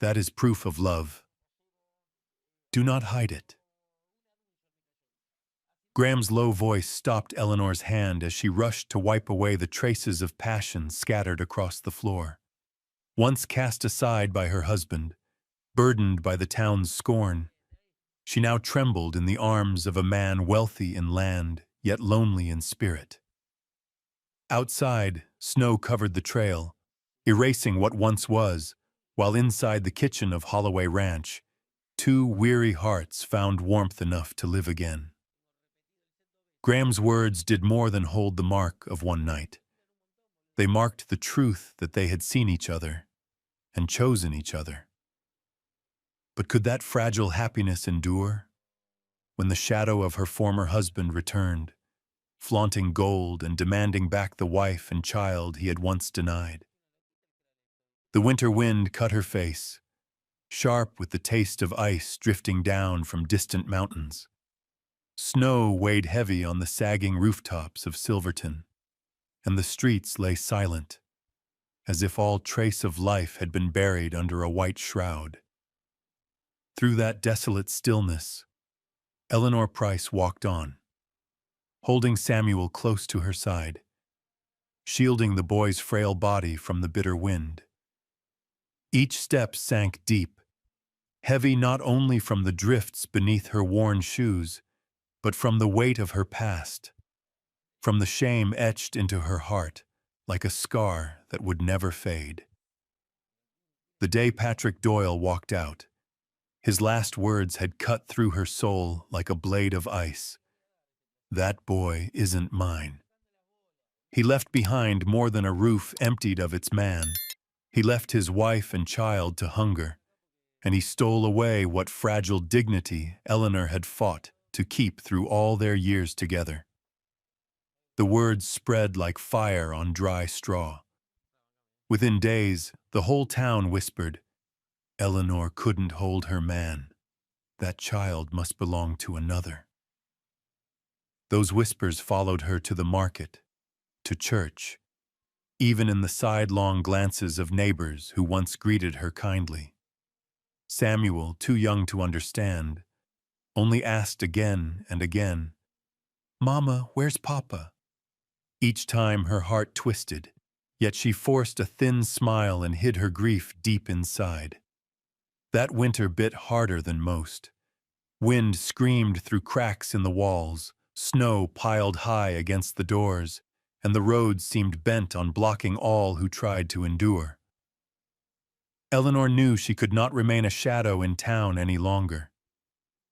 That is proof of love. Do not hide it. Graham's low voice stopped Eleanor's hand as she rushed to wipe away the traces of passion scattered across the floor. Once cast aside by her husband, burdened by the town's scorn, she now trembled in the arms of a man wealthy in land, yet lonely in spirit. Outside, snow covered the trail, erasing what once was, while inside the kitchen of Holloway Ranch, two weary hearts found warmth enough to live again. Graham's words did more than hold the mark of one night. They marked the truth that they had seen each other and chosen each other. But could that fragile happiness endure? When the shadow of her former husband returned, flaunting gold and demanding back the wife and child he had once denied. The winter wind cut her face, sharp with the taste of ice drifting down from distant mountains. Snow weighed heavy on the sagging rooftops of Silverton, and the streets lay silent, as if all trace of life had been buried under a white shroud. Through that desolate stillness, Eleanor Price walked on, holding Samuel close to her side, shielding the boy's frail body from the bitter wind. Each step sank deep, heavy not only from the drifts beneath her worn shoes, but from the weight of her past, from the shame etched into her heart like a scar that would never fade. The day Patrick Doyle walked out, his last words had cut through her soul like a blade of ice. That boy isn't mine. He left behind more than a roof emptied of its man. He left his wife and child to hunger, and he stole away what fragile dignity Eleanor had fought to keep through all their years together. The words spread like fire on dry straw. Within days, the whole town whispered, "Eleanor couldn't hold her man. That child must belong to another." Those whispers followed her to the market, to church, even in the sidelong glances of neighbors who once greeted her kindly. Samuel, too young to understand, only asked again and again, "Mama, where's Papa?" Each time her heart twisted, yet she forced a thin smile and hid her grief deep inside. That winter bit harder than most. Wind screamed through cracks in the walls, snow piled high against the doors, and the roads seemed bent on blocking all who tried to endure. Eleanor knew she could not remain a shadow in town any longer.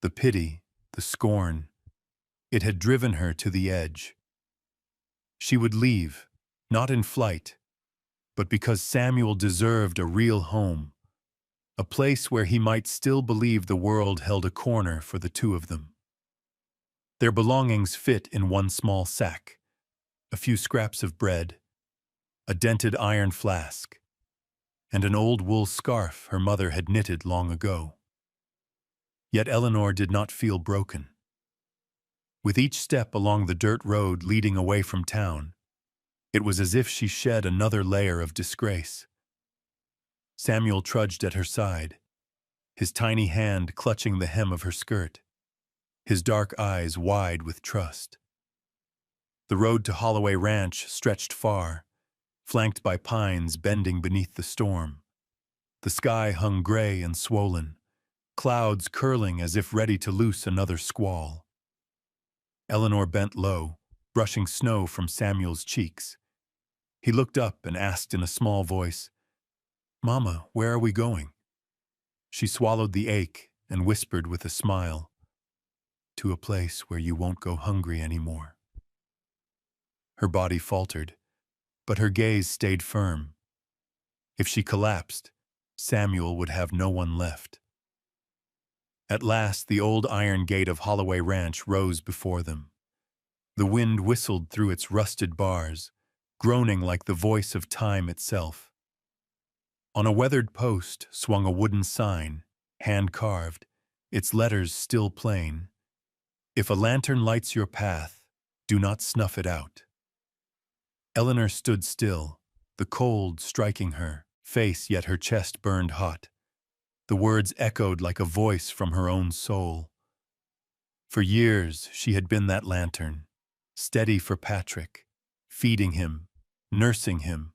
The pity, the scorn, it had driven her to the edge. She would leave, not in flight, but because Samuel deserved a real home, a place where he might still believe the world held a corner for the two of them. Their belongings fit in one small sack: a few scraps of bread, a dented iron flask, and an old wool scarf her mother had knitted long ago. Yet Eleanor did not feel broken. With each step along the dirt road leading away from town, it was as if she shed another layer of disgrace. Samuel trudged at her side, his tiny hand clutching the hem of her skirt, his dark eyes wide with trust. The road to Holloway Ranch stretched far, flanked by pines bending beneath the storm. The sky hung gray and swollen, clouds curling as if ready to loose another squall. Eleanor bent low, brushing snow from Samuel's cheeks. He looked up and asked in a small voice, "Mama, where are we going?" She swallowed the ache and whispered with a smile, "To a place where you won't go hungry anymore." Her body faltered, but her gaze stayed firm. If she collapsed, Samuel would have no one left. At last, the old iron gate of Holloway Ranch rose before them. The wind whistled through its rusted bars, groaning like the voice of time itself. On a weathered post swung a wooden sign, hand-carved, its letters still plain. "If a lantern lights your path, do not snuff it out." Eleanor stood still, the cold striking her face, yet her chest burned hot. The words echoed like a voice from her own soul. For years, she had been that lantern, steady for Patrick, feeding him, nursing him,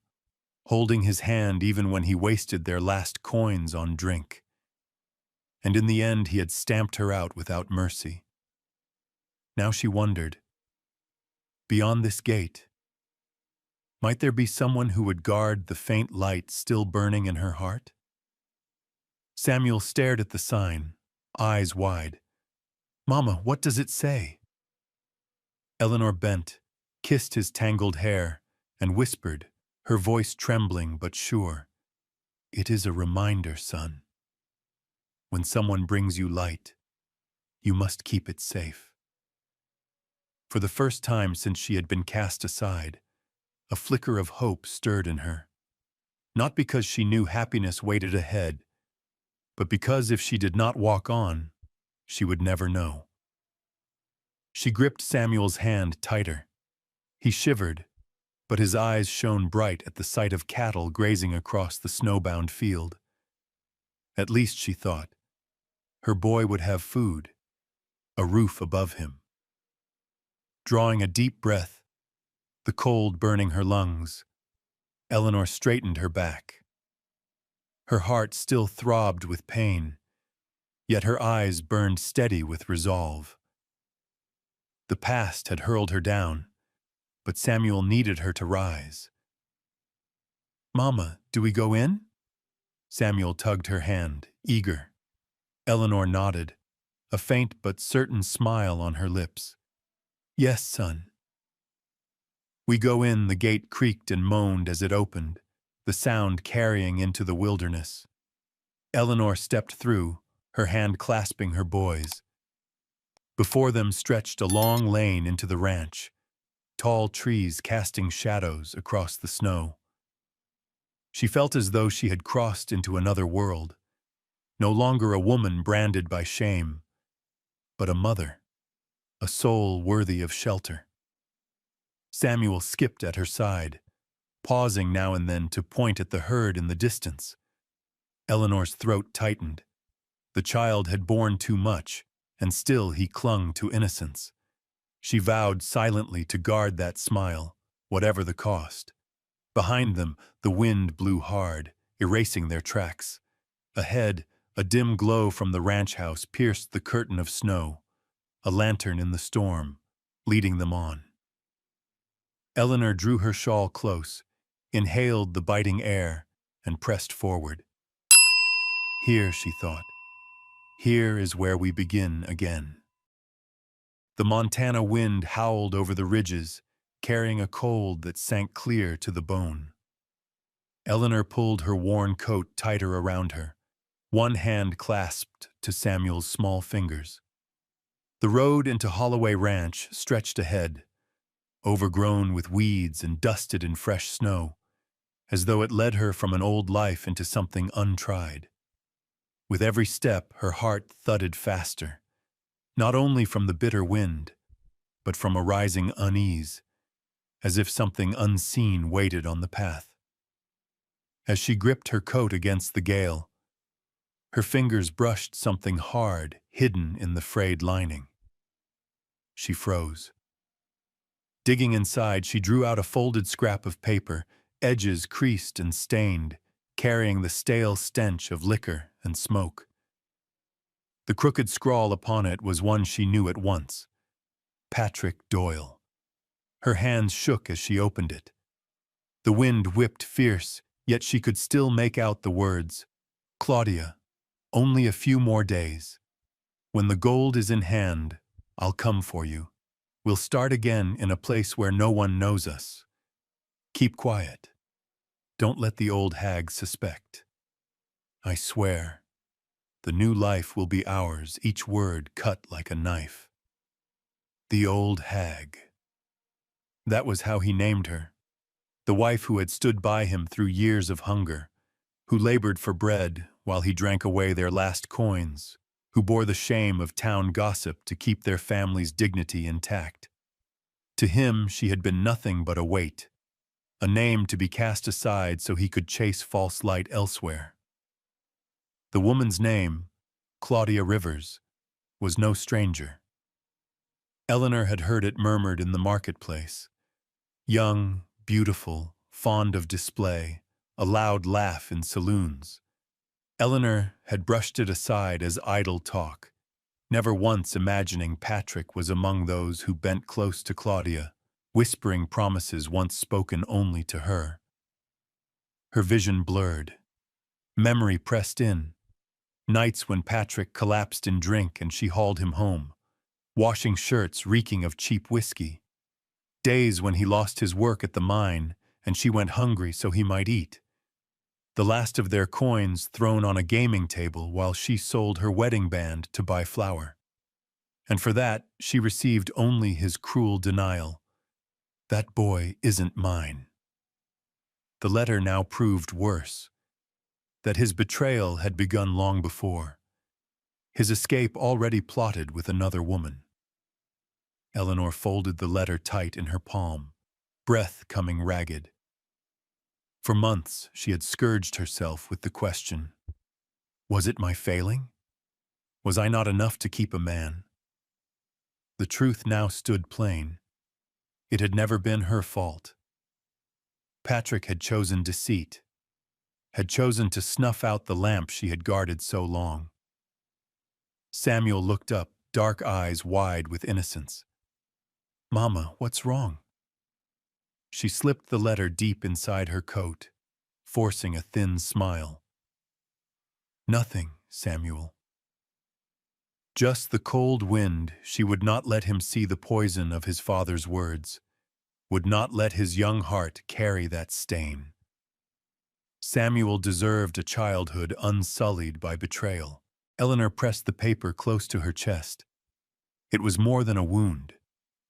holding his hand even when he wasted their last coins on drink. And in the end, he had stamped her out without mercy. Now she wondered, beyond this gate, might there be someone who would guard the faint light still burning in her heart? Samuel stared at the sign, eyes wide. "Mama, what does it say?" Eleanor bent, kissed his tangled hair, and whispered, her voice trembling but sure, "It is a reminder, son. When someone brings you light, you must keep it safe." For the first time since she had been cast aside, a flicker of hope stirred in her. Not because she knew happiness waited ahead, but because if she did not walk on, she would never know. She gripped Samuel's hand tighter. He shivered, but his eyes shone bright at the sight of cattle grazing across the snowbound field. At least, she thought, her boy would have food, a roof above him. Drawing a deep breath, the cold burning her lungs, Eleanor straightened her back. Her heart still throbbed with pain, yet her eyes burned steady with resolve. The past had hurled her down, but Samuel needed her to rise. "Mama, do we go in?" Samuel tugged her hand, eager. Eleanor nodded, a faint but certain smile on her lips. "Yes, son." We go in. The gate creaked and moaned as it opened, the sound carrying into the wilderness. Eleanor stepped through, her hand clasping her boy's. Before them stretched a long lane into the ranch, tall trees casting shadows across the snow. She felt as though she had crossed into another world, no longer a woman branded by shame, but a mother, a soul worthy of shelter. Samuel skipped at her side, pausing now and then to point at the herd in the distance. Eleanor's throat tightened. The child had borne too much, and still he clung to innocence. She vowed silently to guard that smile, whatever the cost. Behind them, the wind blew hard, erasing their tracks. Ahead, a dim glow from the ranch house pierced the curtain of snow, a lantern in the storm, leading them on. Eleanor drew her shawl close, inhaled the biting air, and pressed forward. Here, she thought, here is where we begin again. The Montana wind howled over the ridges, carrying a cold that sank clear to the bone. Eleanor pulled her worn coat tighter around her, one hand clasped to Samuel's small fingers. The road into Holloway Ranch stretched ahead, overgrown with weeds and dusted in fresh snow, as though it led her from an old life into something untried. With every step, her heart thudded faster, not only from the bitter wind, but from a rising unease, as if something unseen waited on the path. As she gripped her coat against the gale, her fingers brushed something hard, hidden in the frayed lining. She froze. Digging inside, she drew out a folded scrap of paper, edges creased and stained, carrying the stale stench of liquor and smoke. The crooked scrawl upon it was one she knew at once: Patrick Doyle. Her hands shook as she opened it. The wind whipped fierce, yet she could still make out the words, "Claudia, only a few more days. When the gold is in hand, I'll come for you. We'll start again in a place where no one knows us. Keep quiet. Don't let the old hag suspect. I swear, the new life will be ours, each word cut like a knife." The old hag. That was how he named her. The wife who had stood by him through years of hunger, who labored for bread while he drank away their last coins, who bore the shame of town gossip to keep their family's dignity intact. To him, she had been nothing but a weight, a name to be cast aside so he could chase false light elsewhere. The woman's name, Claudia Rivers, was no stranger. Eleanor had heard it murmured in the marketplace. Young, beautiful, fond of display, a loud laugh in saloons. Eleanor had brushed it aside as idle talk, never once imagining Patrick was among those who bent close to Claudia, whispering promises once spoken only to her. Her vision blurred. Memory pressed in. Nights when Patrick collapsed in drink and she hauled him home, washing shirts reeking of cheap whiskey. Days when he lost his work at the mine and she went hungry so he might eat. The last of their coins thrown on a gaming table while she sold her wedding band to buy flour. And for that, she received only his cruel denial. That boy isn't mine. The letter now proved worse. That his betrayal had begun long before. His escape already plotted with another woman. Eleanor folded the letter tight in her palm, breath coming ragged. For months, she had scourged herself with the question, was it my failing? Was I not enough to keep a man? The truth now stood plain. It had never been her fault. Patrick had chosen deceit, had chosen to snuff out the lamp she had guarded so long. Samuel looked up, dark eyes wide with innocence. "Mama, what's wrong?" She slipped the letter deep inside her coat, forcing a thin smile. "Nothing, Samuel." Just the cold wind. She would not let him see the poison of his father's words, would not let his young heart carry that stain. Samuel deserved a childhood unsullied by betrayal. Eleanor pressed the paper close to her chest. It was more than a wound.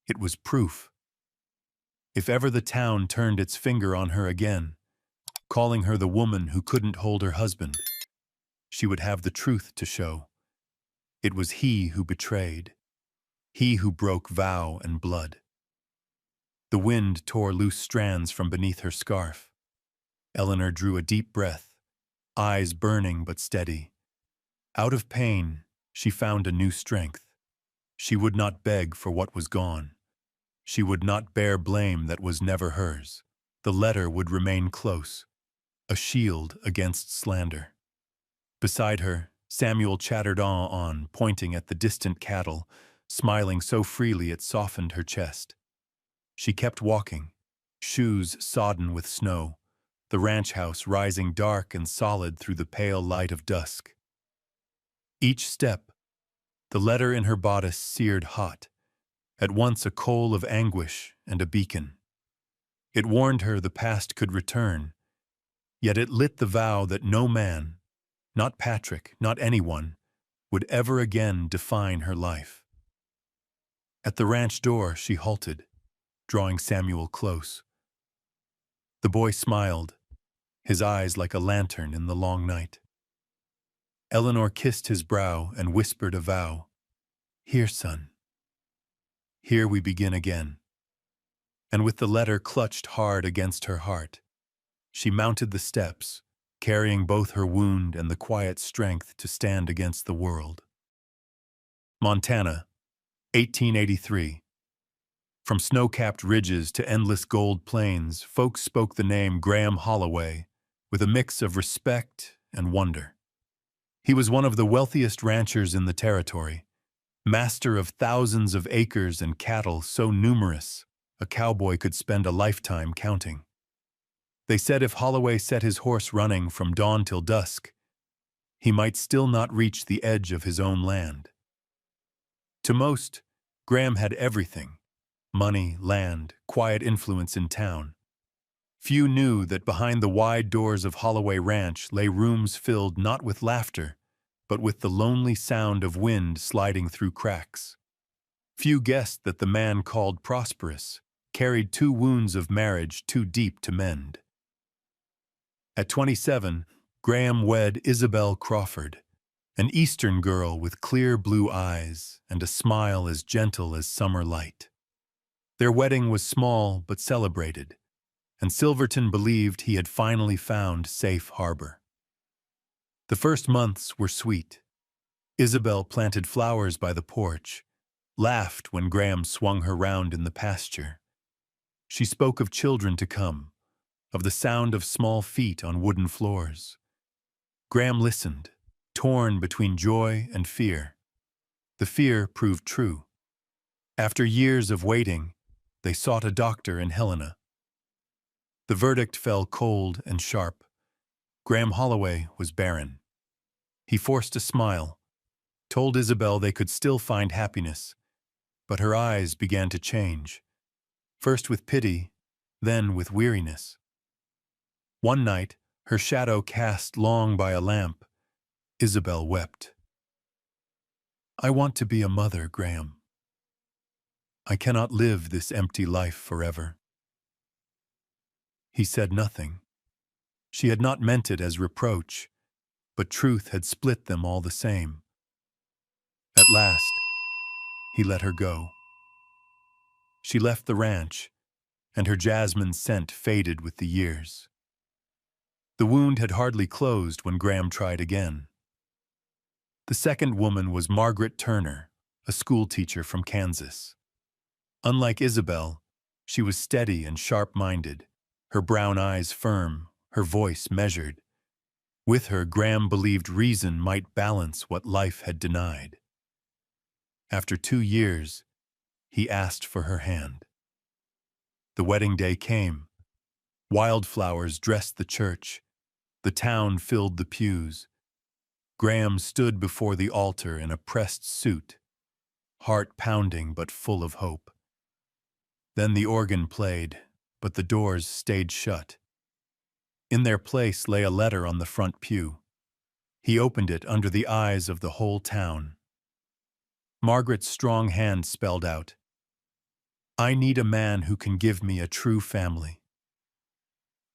It was proof. If ever the town turned its finger on her again, calling her the woman who couldn't hold her husband, she would have the truth to show. It was he who betrayed, he who broke vow and blood. The wind tore loose strands from beneath her scarf. Eleanor drew a deep breath, eyes burning but steady. Out of pain, she found a new strength. She would not beg for what was gone. She would not bear blame that was never hers. The letter would remain close, a shield against slander. Beside her, Samuel chattered on, pointing at the distant cattle, smiling so freely it softened her chest. She kept walking, shoes sodden with snow, the ranch house rising dark and solid through the pale light of dusk. Each step, the letter in her bodice seared hot, at once a coal of anguish and a beacon. It warned her the past could return, yet it lit the vow that no man, not Patrick, not anyone, would ever again define her life. At the ranch door, she halted, drawing Samuel close. The boy smiled, his eyes like a lantern in the long night. Eleanor kissed his brow and whispered a vow. "Here, son. Here we begin again." And with the letter clutched hard against her heart, she mounted the steps, carrying both her wound and the quiet strength to stand against the world. Montana, 1883. From snow-capped ridges to endless gold plains, folks spoke the name Graham Holloway with a mix of respect and wonder. He was one of the wealthiest ranchers in the territory, master of thousands of acres and cattle so numerous a cowboy could spend a lifetime counting. They said if Holloway set his horse running from dawn till dusk, he might still not reach the edge of his own land. To most, Graham had everything: money, land, quiet influence in town. Few knew that behind the wide doors of Holloway Ranch lay rooms filled not with laughter, but with the lonely sound of wind sliding through cracks. Few guessed that the man called prosperous carried 2 wounds of marriage too deep to mend. At 27, Graham wed Isabel Crawford, an Eastern girl with clear blue eyes and a smile as gentle as summer light. Their wedding was small but celebrated, and Silverton believed he had finally found safe harbor. The first months were sweet. Isabel planted flowers by the porch, laughed when Graham swung her round in the pasture. She spoke of children to come, of the sound of small feet on wooden floors. Graham listened, torn between joy and fear. The fear proved true. After years of waiting, they sought a doctor in Helena. The verdict fell cold and sharp. Graham Holloway was barren. He forced a smile, told Isabel they could still find happiness, but her eyes began to change, first with pity, then with weariness. One night, her shadow cast long by a lamp, Isabel wept. "I want to be a mother, Graham. I cannot live this empty life forever." He said nothing. She had not meant it as reproach, but truth had split them all the same. At last, he let her go. She left the ranch, and her jasmine scent faded with the years. The wound had hardly closed when Graham tried again. The second woman was Margaret Turner, a schoolteacher from Kansas. Unlike Isabel, she was steady and sharp-minded, her brown eyes firm, her voice measured. With her, Graham believed reason might balance what life had denied. After 2 years, he asked for her hand. The wedding day came. Wildflowers dressed the church. The town filled the pews. Graham stood before the altar in a pressed suit, heart pounding but full of hope. Then the organ played, but the doors stayed shut. In their place lay a letter on the front pew. He opened it under the eyes of the whole town. Margaret's strong hand spelled out, "I need a man who can give me a true family.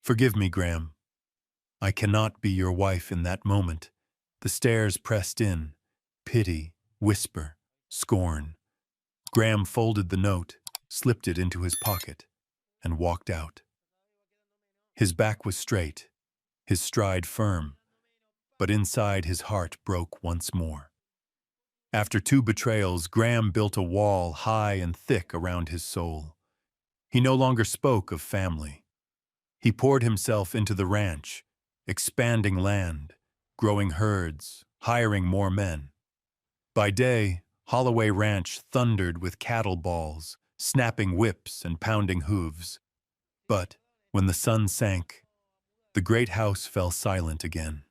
Forgive me, Graham. I cannot be your wife in that moment." The stares pressed in, pity, whisper, scorn. Graham folded the note, slipped it into his pocket, and walked out. His back was straight, his stride firm, but inside his heart broke once more. After 2 betrayals, Graham built a wall high and thick around his soul. He no longer spoke of family. He poured himself into the ranch, expanding land, growing herds, hiring more men. By day, Holloway Ranch thundered with cattle balls, snapping whips and pounding hooves. But when the sun sank, the great house fell silent again.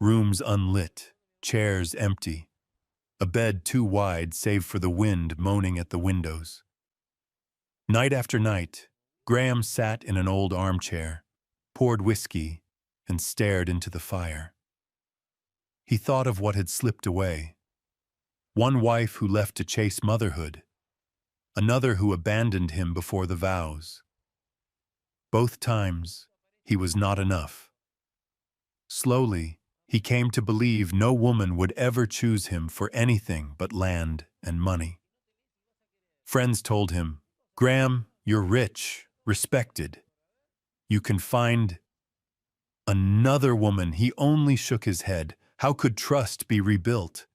Rooms unlit, chairs empty, a bed too wide save for the wind moaning at the windows. Night after night, Graham sat in an old armchair, poured whiskey, and stared into the fire. He thought of what had slipped away. One wife who left to chase motherhood, another who abandoned him before the vows. Both times, he was not enough. Slowly, he came to believe no woman would ever choose him for anything but land and money. Friends told him, "Graham, you're rich, respected. You can find another woman." He only shook his head. How could trust be rebuilt?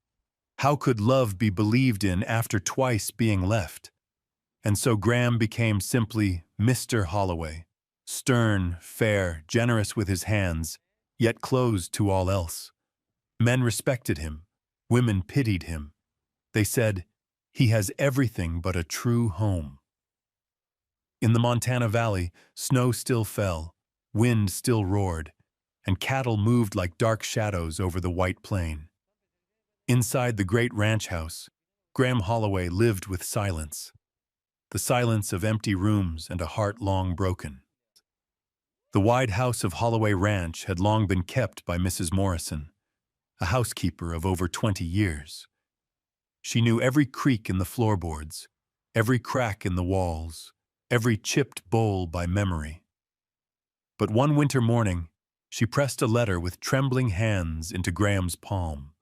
How could love be believed in after twice being left? And so Graham became simply Mr. Holloway, stern, fair, generous with his hands, yet closed to all else. Men respected him. Women pitied him. They said, "He has everything but a true home." In the Montana Valley, snow still fell, wind still roared, and cattle moved like dark shadows over the white plain. Inside the great ranch house, Graham Holloway lived with silence, the silence of empty rooms and a heart long broken. The wide house of Holloway Ranch had long been kept by Mrs. Morrison, a housekeeper of over 20 years. She knew every creak in the floorboards, every crack in the walls, every chipped bowl by memory. But one winter morning, she pressed a letter with trembling hands into Graham's palm.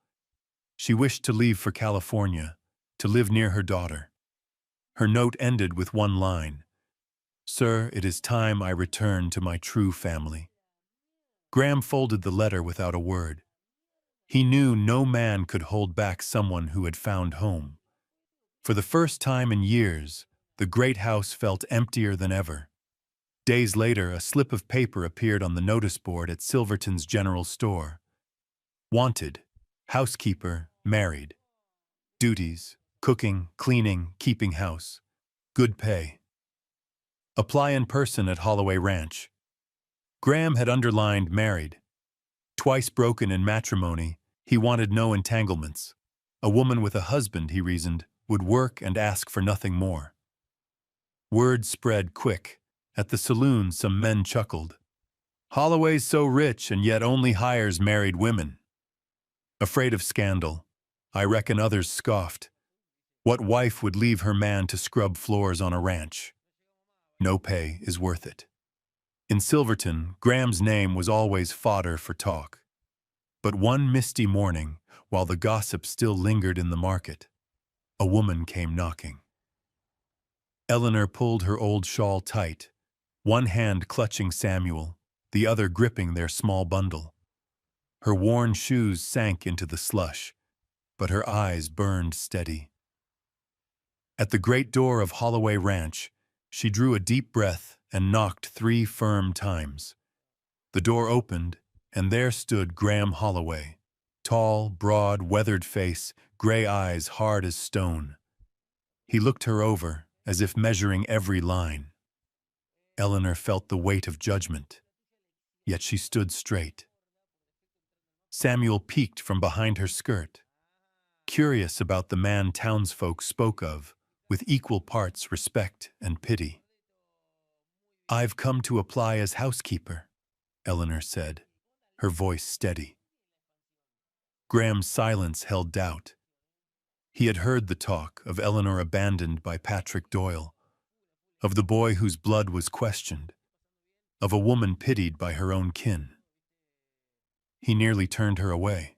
She wished to leave for California, to live near her daughter. Her note ended with one line, "Sir, it is time I return to my true family." Graham folded the letter without a word. He knew no man could hold back someone who had found home. For the first time in years, the great house felt emptier than ever. Days later, a slip of paper appeared on the notice board at Silverton's general store. Wanted, housekeeper, married. Duties, cooking, cleaning, keeping house. Good pay. Apply in person at Holloway Ranch. Graham had underlined married. Twice broken in matrimony, he wanted no entanglements. A woman with a husband, he reasoned, would work and ask for nothing more. Word spread quick. At the saloon, some men chuckled. Holloway's so rich and yet only hires married women. Afraid of scandal, I reckon others scoffed. What wife would leave her man to scrub floors on a ranch? No pay is worth it. In Silverton, Graham's name was always fodder for talk. But one misty morning, while the gossip still lingered in the market, a woman came knocking. Eleanor pulled her old shawl tight, one hand clutching Samuel, the other gripping their small bundle. Her worn shoes sank into the slush, but her eyes burned steady. At the great door of Holloway Ranch, she drew a deep breath and knocked 3 firm times. The door opened, and there stood Graham Holloway, tall, broad, weathered face, gray eyes hard as stone. He looked her over, as if measuring every line. Eleanor felt the weight of judgment, yet she stood straight. Samuel peeked from behind her skirt, curious about the man townsfolk spoke of, with equal parts respect and pity. I've come to apply as housekeeper, Eleanor said, her voice steady. Graham's silence held doubt. He had heard the talk of Eleanor abandoned by Patrick Doyle, of the boy whose blood was questioned, of a woman pitied by her own kin. He nearly turned her away.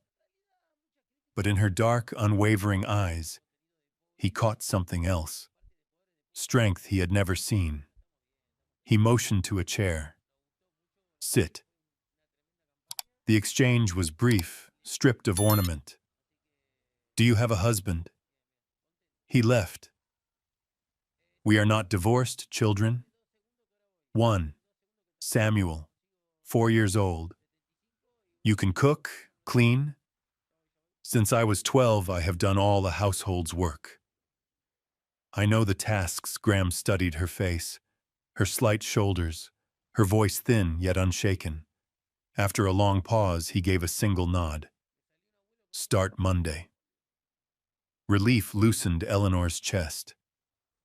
But in her dark, unwavering eyes, he caught something else, strength he had never seen. He motioned to a chair. Sit. The exchange was brief, stripped of ornament. Do you have a husband? He left. We are not divorced, children. 1. Samuel, 4 years old. You can cook, clean. Since I was 12, I have done all the household's work. I know the tasks. Graham studied her face, her slight shoulders, her voice thin yet unshaken. After a long pause, he gave a single nod. Start Monday. Relief loosened Eleanor's chest.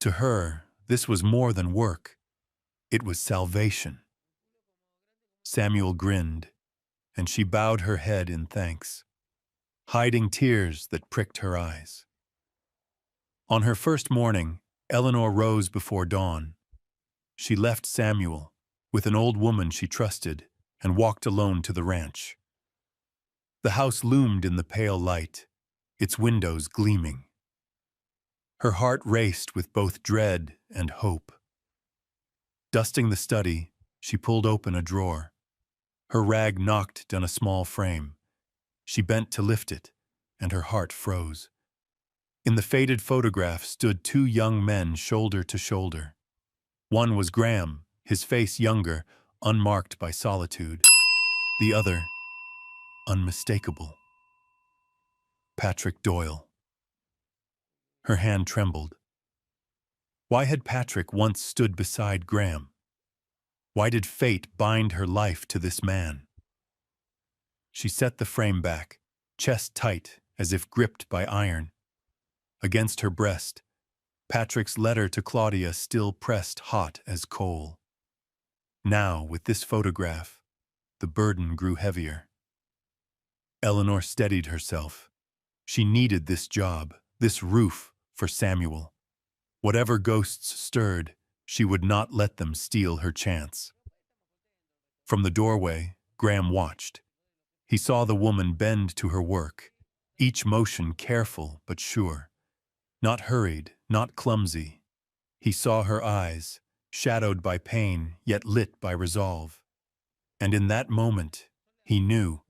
To her, this was more than work. It was salvation. Samuel grinned, and she bowed her head in thanks, hiding tears that pricked her eyes. On her first morning, Eleanor rose before dawn. She left Samuel, with an old woman she trusted, and walked alone to the ranch. The house loomed in the pale light, its windows gleaming. Her heart raced with both dread and hope. Dusting the study, she pulled open a drawer. Her rag knocked down a small frame. She bent to lift it, and her heart froze. In the faded photograph stood 2 young men shoulder to shoulder. One was Graham, his face younger, unmarked by solitude. The other, unmistakable. Patrick Doyle. Her hand trembled. Why had Patrick once stood beside Graham? Why did fate bind her life to this man? She set the frame back, chest tight as if gripped by iron. Against her breast, Patrick's letter to Claudia still pressed hot as coal. Now, with this photograph, the burden grew heavier. Eleanor steadied herself. She needed this job, this roof, for Samuel. Whatever ghosts stirred, she would not let them steal her chance. From the doorway, Graham watched. He saw the woman bend to her work, each motion careful but sure. Not hurried, not clumsy. He saw her eyes, shadowed by pain, yet lit by resolve. And in that moment, He knew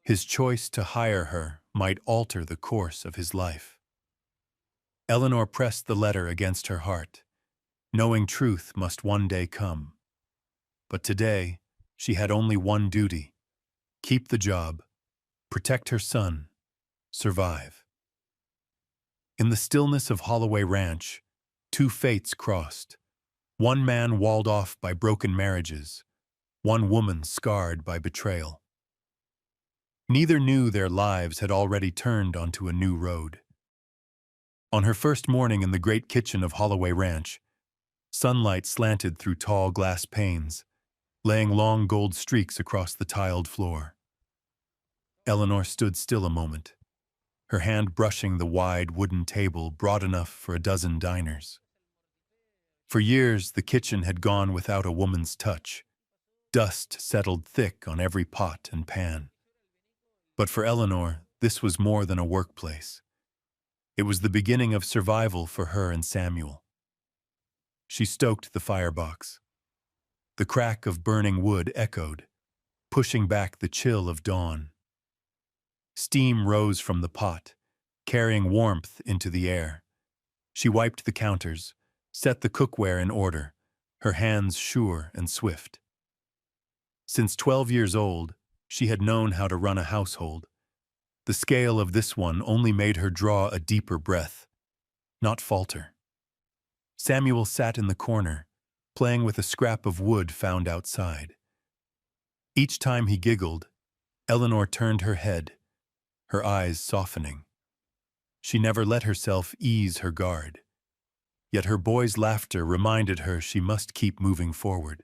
his choice to hire her might alter the course of his life. Eleanor pressed the letter against her heart, knowing truth must one day come. But today, she had only one duty: keep the job, protect her son, survive. In the stillness of Holloway Ranch, two fates crossed. One man walled off by broken marriages, one woman scarred by betrayal. Neither knew their lives had already turned onto a new road. On her first morning in the great kitchen of Holloway Ranch, sunlight slanted through tall glass panes, laying long gold streaks across the tiled floor. Eleanor stood still a moment, her hand brushing the wide wooden table broad enough for a dozen diners. For years, the kitchen had gone without a woman's touch. Dust settled thick on every pot and pan. But for Eleanor, this was more than a workplace. It was the beginning of survival for her and Samuel. She stoked the firebox. The crack of burning wood echoed, pushing back the chill of dawn. Steam rose from the pot, carrying warmth into the air. She wiped the counters, set the cookware in order, her hands sure and swift. Since 12 years old, she had known how to run a household. The scale of this one only made her draw a deeper breath, not falter. Samuel sat in the corner, playing with a scrap of wood found outside. Each time he giggled, Eleanor turned her head, her eyes softening. She never let herself ease her guard. Yet her boy's laughter reminded her she must keep moving forward.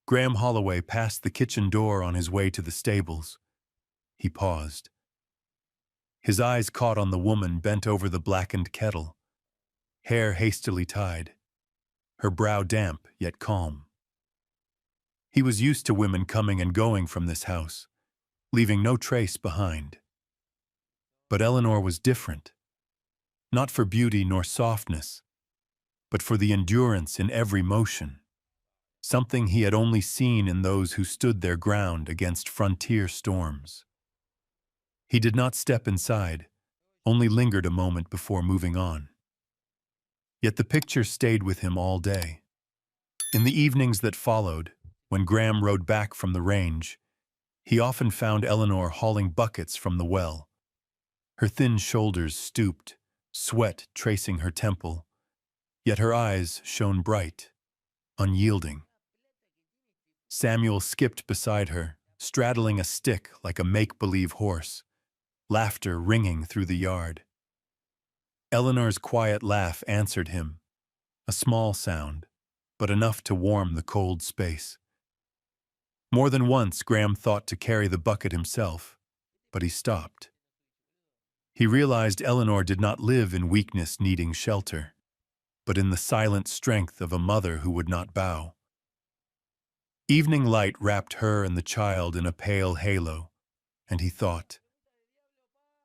Graham Holloway passed the kitchen door on his way to the stables. He paused. His eyes caught on the woman bent over the blackened kettle, hair hastily tied, her brow damp yet calm. He was used to women coming and going from this house, leaving no trace behind. But Eleanor was different, not for beauty nor softness, but for the endurance in every motion, something he had only seen in those who stood their ground against frontier storms. He did not step inside, only lingered a moment before moving on. Yet the picture stayed with him all day. In the evenings that followed, when Graham rode back from the range, he often found Eleanor hauling buckets from the well. Her thin shoulders stooped, sweat tracing her temple, yet her eyes shone bright, unyielding. Samuel skipped beside her, straddling a stick like a make-believe horse, laughter ringing through the yard. Eleanor's quiet laugh answered him, a small sound, but enough to warm the cold space. More than once, Graham thought to carry the bucket himself, but he stopped. He realized Eleanor did not live in weakness needing shelter, but in the silent strength of a mother who would not bow. Evening light wrapped her and the child in a pale halo, and he thought,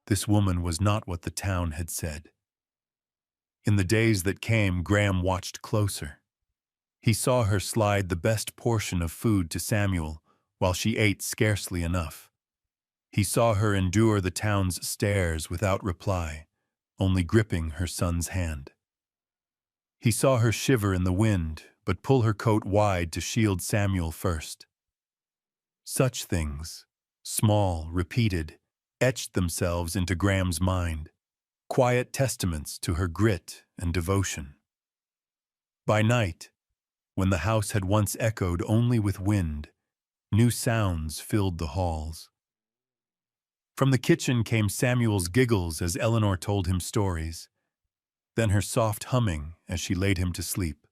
this woman was not what the town had said. In the days that came, Graham watched closer. He saw her slide the best portion of food to Samuel while she ate scarcely enough. He saw her endure the town's stares without reply, only gripping her son's hand. He saw her shiver in the wind, but pull her coat wide to shield Samuel first. Such things, small, repeated, etched themselves into Graham's mind, quiet testaments to her grit and devotion. By night, when the house had once echoed only with wind, new sounds filled the halls. From the kitchen came Samuel's giggles as Eleanor told him stories, then her soft humming as she laid him to sleep.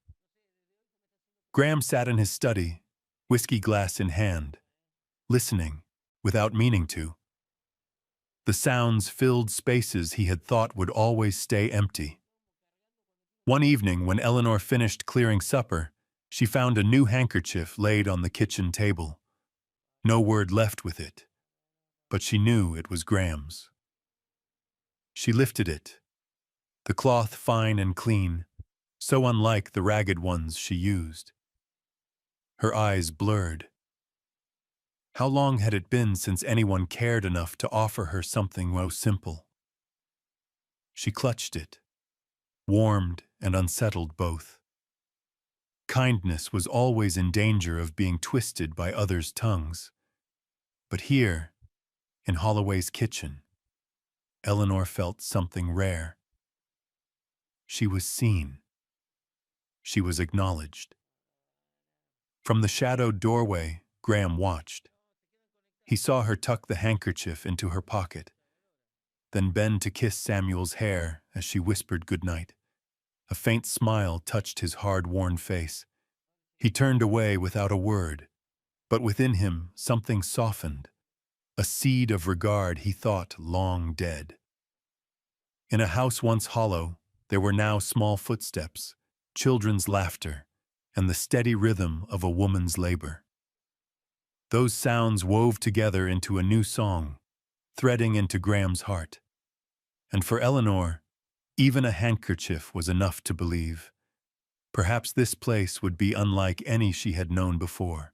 Graham sat in his study, whiskey glass in hand, listening, without meaning to. The sounds filled spaces he had thought would always stay empty. One evening, when Eleanor finished clearing supper, she found a new handkerchief laid on the kitchen table. No word left with it, but she knew it was Graham's. She lifted it, the cloth fine and clean, so unlike the ragged ones she used. Her eyes blurred. How long had it been since anyone cared enough to offer her something so simple? She clutched it, warmed and unsettled both. Kindness was always in danger of being twisted by others' tongues. But here, in Holloway's kitchen, Eleanor felt something rare. She was seen. She was acknowledged. From the shadowed doorway, Graham watched. He saw her tuck the handkerchief into her pocket, then bend to kiss Samuel's hair as she whispered goodnight. A faint smile touched his hard-worn face. He turned away without a word, but within him something softened, a seed of regard he thought long dead. In a house once hollow, there were now small footsteps, children's laughter, and the steady rhythm of a woman's labor. Those sounds wove together into a new song, threading into Graham's heart. And for Eleanor, even a handkerchief was enough to believe. Perhaps this place would be unlike any she had known before.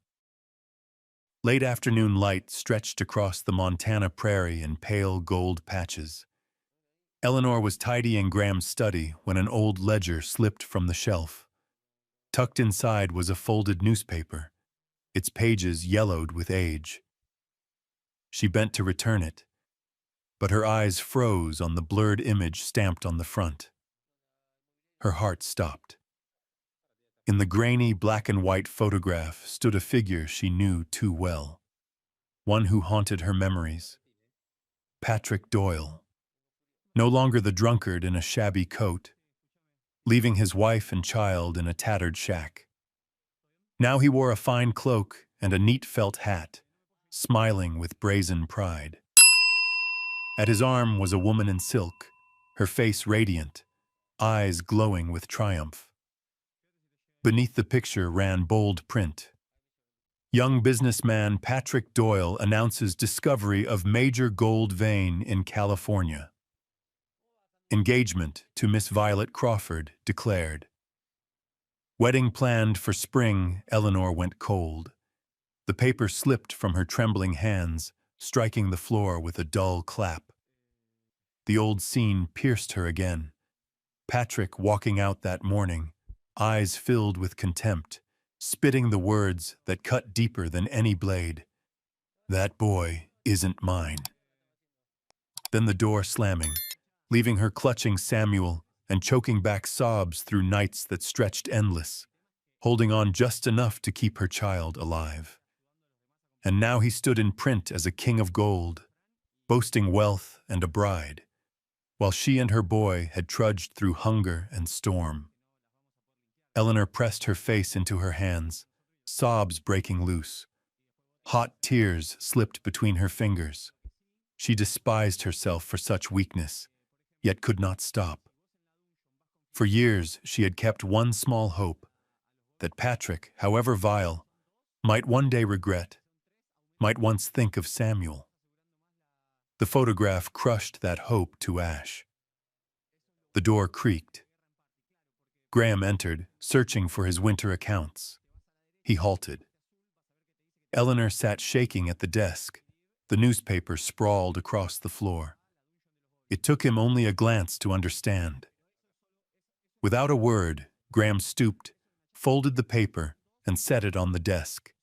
Late afternoon light stretched across the Montana prairie in pale gold patches. Eleanor was tidying Graham's study when an old ledger slipped from the shelf. Tucked inside was a folded newspaper, its pages yellowed with age. She bent to return it, but her eyes froze on the blurred image stamped on the front. Her heart stopped. In the grainy black-and-white photograph stood a figure she knew too well, one who haunted her memories. Patrick Doyle. No longer the drunkard in a shabby coat, leaving his wife and child in a tattered shack. Now he wore a fine cloak and a neat felt hat, smiling with brazen pride. At his arm was a woman in silk, her face radiant, eyes glowing with triumph. Beneath the picture ran bold print. Young businessman Patrick Doyle announces discovery of major gold vein in California. Engagement to Miss Violet Crawford declared. Wedding planned for spring, Eleanor went cold. The paper slipped from her trembling hands, striking the floor with a dull clap. The old scene pierced her again. Patrick walking out that morning, eyes filled with contempt, spitting the words that cut deeper than any blade. That boy isn't mine. Then the door slamming, leaving her clutching Samuel and choking back sobs through nights that stretched endless, holding on just enough to keep her child alive. And now he stood in print as a king of gold, boasting wealth and a bride, while she and her boy had trudged through hunger and storm. Eleanor pressed her face into her hands, sobs breaking loose. Hot tears slipped between her fingers. She despised herself for such weakness, yet could not stop. For years she had kept one small hope, that Patrick, however vile, might one day regret, might once think of Samuel. The photograph crushed that hope to ash. The door creaked. Graham entered, searching for his winter accounts. He halted. Eleanor sat shaking at the desk, the newspaper sprawled across the floor. It took him only a glance to understand. Without a word, Graham stooped, folded the paper, and set it on the desk.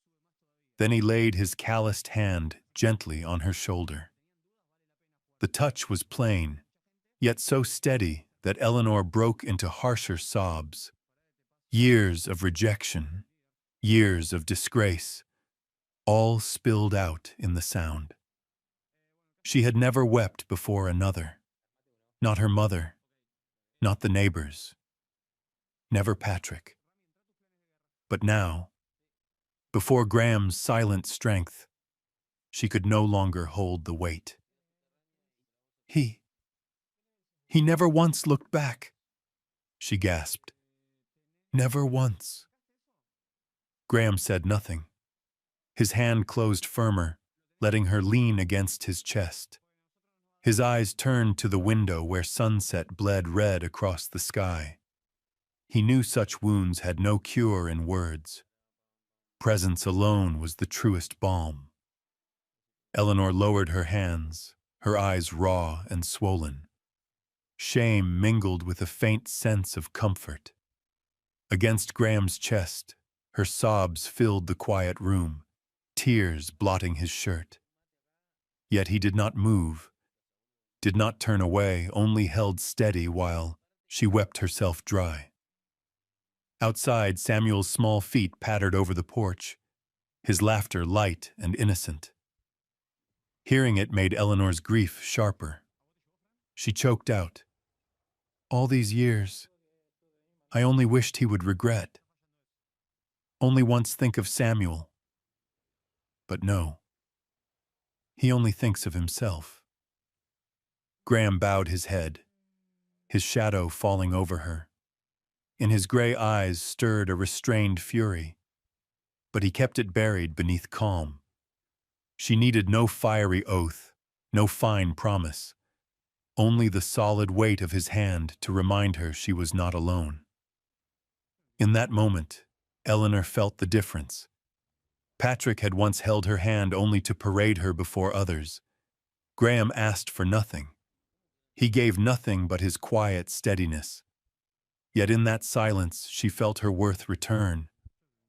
Then he laid his calloused hand gently on her shoulder. The touch was plain, yet so steady that Eleanor broke into harsher sobs. Years of rejection, years of disgrace, all spilled out in the sound. She had never wept before another. Not her mother, not the neighbors, never Patrick. But now, before Graham's silent strength, she could no longer hold the weight. He never once looked back, she gasped. Never once. Graham said nothing. His hand closed firmer, letting her lean against his chest. His eyes turned to the window where sunset bled red across the sky. He knew such wounds had no cure in words. Presence alone was the truest balm. Eleanor lowered her hands, her eyes raw and swollen. Shame mingled with a faint sense of comfort. Against Graham's chest, her sobs filled the quiet room, tears blotting his shirt. Yet he did not move, did not turn away, only held steady while she wept herself dry. Outside, Samuel's small feet pattered over the porch, his laughter light and innocent. Hearing it made Eleanor's grief sharper. She choked out, "All these years, I only wished he would regret. Only once think of Samuel. But no, he only thinks of himself." Graham bowed his head, his shadow falling over her. In his gray eyes stirred a restrained fury, but he kept it buried beneath calm. She needed no fiery oath, no fine promise, only the solid weight of his hand to remind her she was not alone. In that moment, Eleanor felt the difference. Patrick had once held her hand only to parade her before others. Graham asked for nothing. He gave nothing but his quiet steadiness. Yet in that silence she felt her worth return,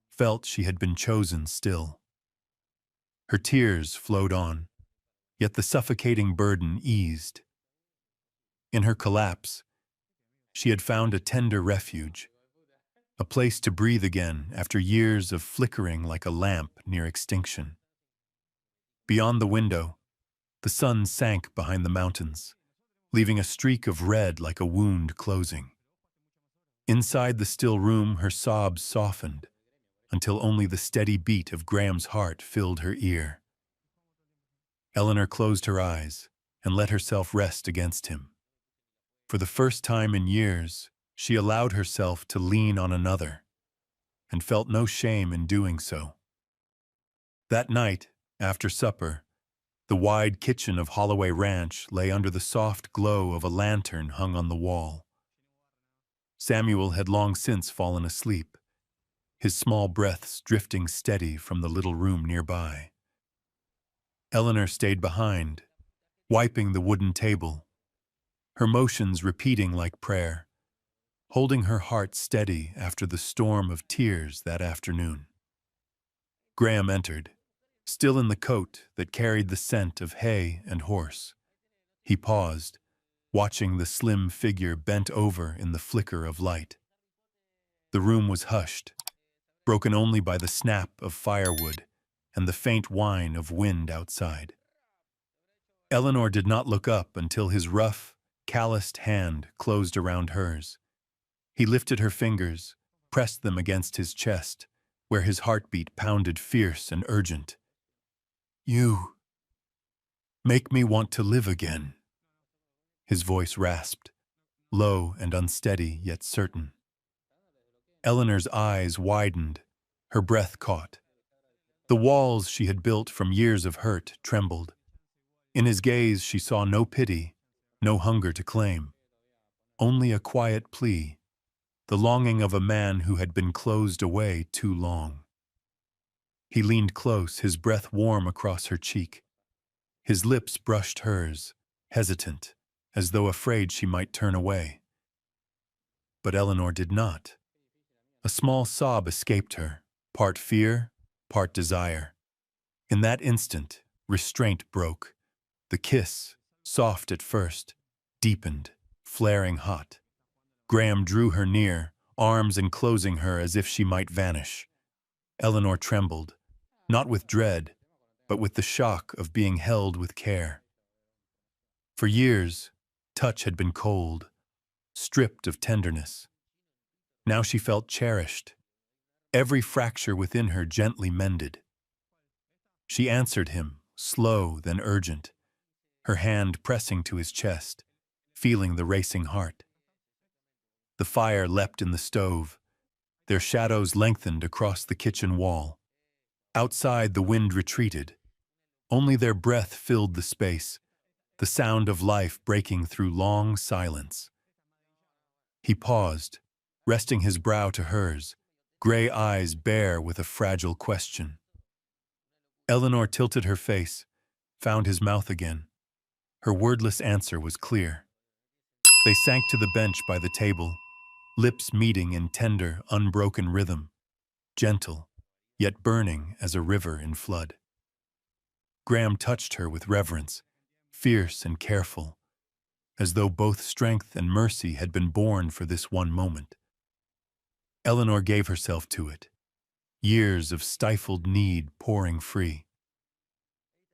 felt she had been chosen still. Her tears flowed on, yet the suffocating burden eased. In her collapse, she had found a tender refuge, a place to breathe again after years of flickering like a lamp near extinction. Beyond the window, the sun sank behind the mountains, leaving a streak of red like a wound closing. Inside the still room, her sobs softened, until only the steady beat of Graham's heart filled her ear. Eleanor closed her eyes and let herself rest against him. For the first time in years, she allowed herself to lean on another, and felt no shame in doing so. That night, after supper, the wide kitchen of Holloway Ranch lay under the soft glow of a lantern hung on the wall. Samuel had long since fallen asleep, his small breaths drifting steady from the little room nearby. Eleanor stayed behind, wiping the wooden table, her motions repeating like prayer, holding her heart steady after the storm of tears that afternoon. Graham entered, still in the coat that carried the scent of hay and horse. He paused, watching the slim figure bent over in the flicker of light. The room was hushed, broken only by the snap of firewood and the faint whine of wind outside. Eleanor did not look up until his rough, calloused hand closed around hers. He lifted her fingers, pressed them against his chest, where his heartbeat pounded fierce and urgent. "You make me want to live again." His voice rasped, low and unsteady yet certain. Eleanor's eyes widened, her breath caught. The walls she had built from years of hurt trembled. In his gaze she saw no pity, no hunger to claim, only a quiet plea, the longing of a man who had been closed away too long. He leaned close, his breath warm across her cheek. His lips brushed hers, hesitant, as though afraid she might turn away. But Eleanor did not. A small sob escaped her, part fear, part desire. In that instant, restraint broke. The kiss, soft at first, deepened, flaring hot. Graham drew her near, arms enclosing her as if she might vanish. Eleanor trembled, not with dread, but with the shock of being held with care. For years, touch had been cold, stripped of tenderness. Now she felt cherished, every fracture within her gently mended. She answered him, slow then urgent, her hand pressing to his chest, feeling the racing heart. The fire leapt in the stove, their shadows lengthened across the kitchen wall. Outside the wind retreated, only their breath filled the space, the sound of life breaking through long silence. He paused, resting his brow to hers, gray eyes bare with a fragile question. Eleanor tilted her face, found his mouth again. Her wordless answer was clear. They sank to the bench by the table, lips meeting in tender, unbroken rhythm, gentle, yet burning as a river in flood. Graham touched her with reverence, fierce and careful, as though both strength and mercy had been born for this one moment. Eleanor gave herself to it, years of stifled need pouring free.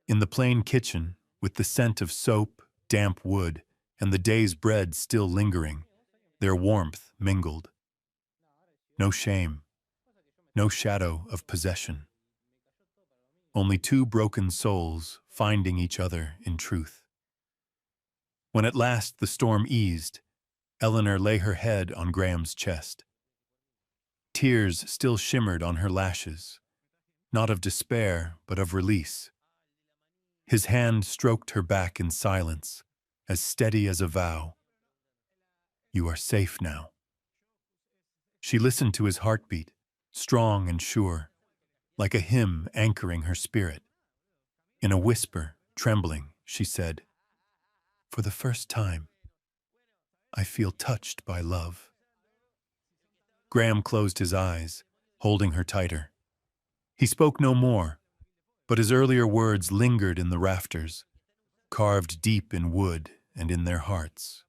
In the plain kitchen, with the scent of soap, damp wood, and the day's bread still lingering, their warmth mingled. No shame, no shadow of possession. Only two broken souls finding each other in truth. When at last the storm eased, Eleanor lay her head on Graham's chest. Tears still shimmered on her lashes, not of despair, but of release. His hand stroked her back in silence, as steady as a vow. You are safe now. She listened to his heartbeat, strong and sure, like a hymn anchoring her spirit. In a whisper, trembling, she said, "For the first time, I feel touched by love." Graham closed his eyes, holding her tighter. He spoke no more, but his earlier words lingered in the rafters, carved deep in wood and in their hearts.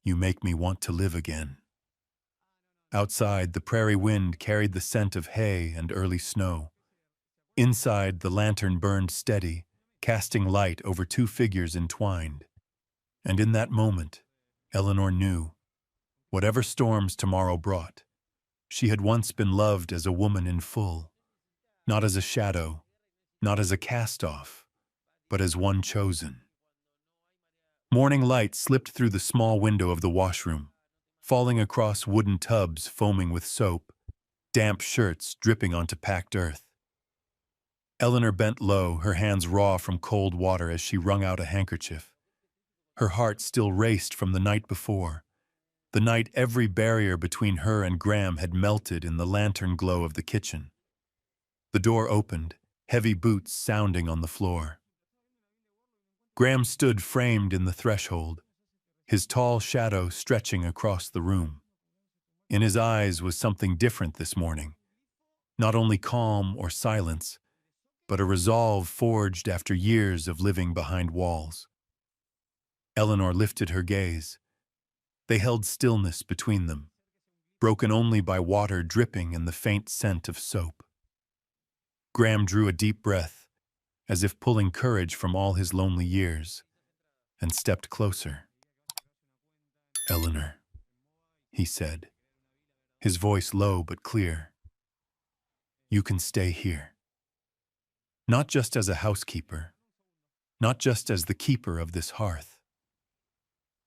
You make me want to live again. Outside, the prairie wind carried the scent of hay and early snow. Inside, the lantern burned steady, casting light over two figures entwined. And in that moment, Eleanor knew, whatever storms tomorrow brought, she had once been loved as a woman in full, not as a shadow, not as a cast-off, but as one chosen. Morning light slipped through the small window of the washroom, falling across wooden tubs foaming with soap, damp shirts dripping onto packed earth. Eleanor bent low, her hands raw from cold water as she wrung out a handkerchief. Her heart still raced from the night before, the night every barrier between her and Graham had melted in the lantern glow of the kitchen. The door opened, heavy boots sounding on the floor. Graham stood framed in the threshold, his tall shadow stretching across the room. In his eyes was something different this morning, not only calm or silence, but a resolve forged after years of living behind walls. Eleanor lifted her gaze. They held stillness between them, broken only by water dripping and the faint scent of soap. Graham drew a deep breath, as if pulling courage from all his lonely years, and stepped closer. "Eleanor," he said, his voice low but clear, "you can stay here. Not just as a housekeeper, not just as the keeper of this hearth,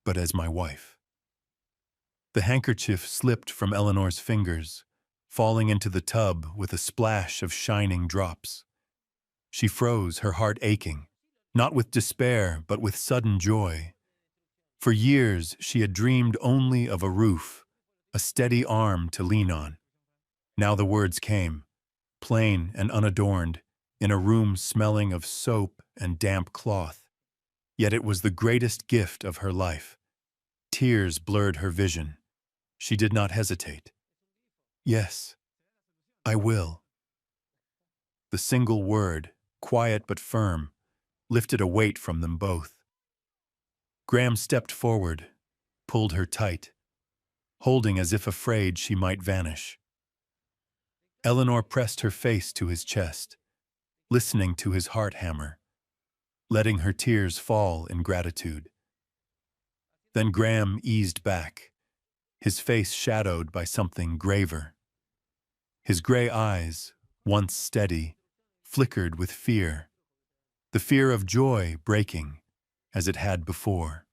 but as my wife." The handkerchief slipped from Eleanor's fingers, falling into the tub with a splash of shining drops. She froze, her heart aching, not with despair, but with sudden joy. For years, she had dreamed only of a roof, a steady arm to lean on. Now the words came, plain and unadorned, in a room smelling of soap and damp cloth. Yet it was the greatest gift of her life. Tears blurred her vision. She did not hesitate. "Yes, I will." The single word, quiet but firm, lifted a weight from them both. Graham stepped forward, pulled her tight, holding as if afraid she might vanish. Eleanor pressed her face to his chest, listening to his heart hammer, letting her tears fall in gratitude. Then Graham eased back, his face shadowed by something graver. His gray eyes, once steady, flickered with fear, the fear of joy breaking, as it had before.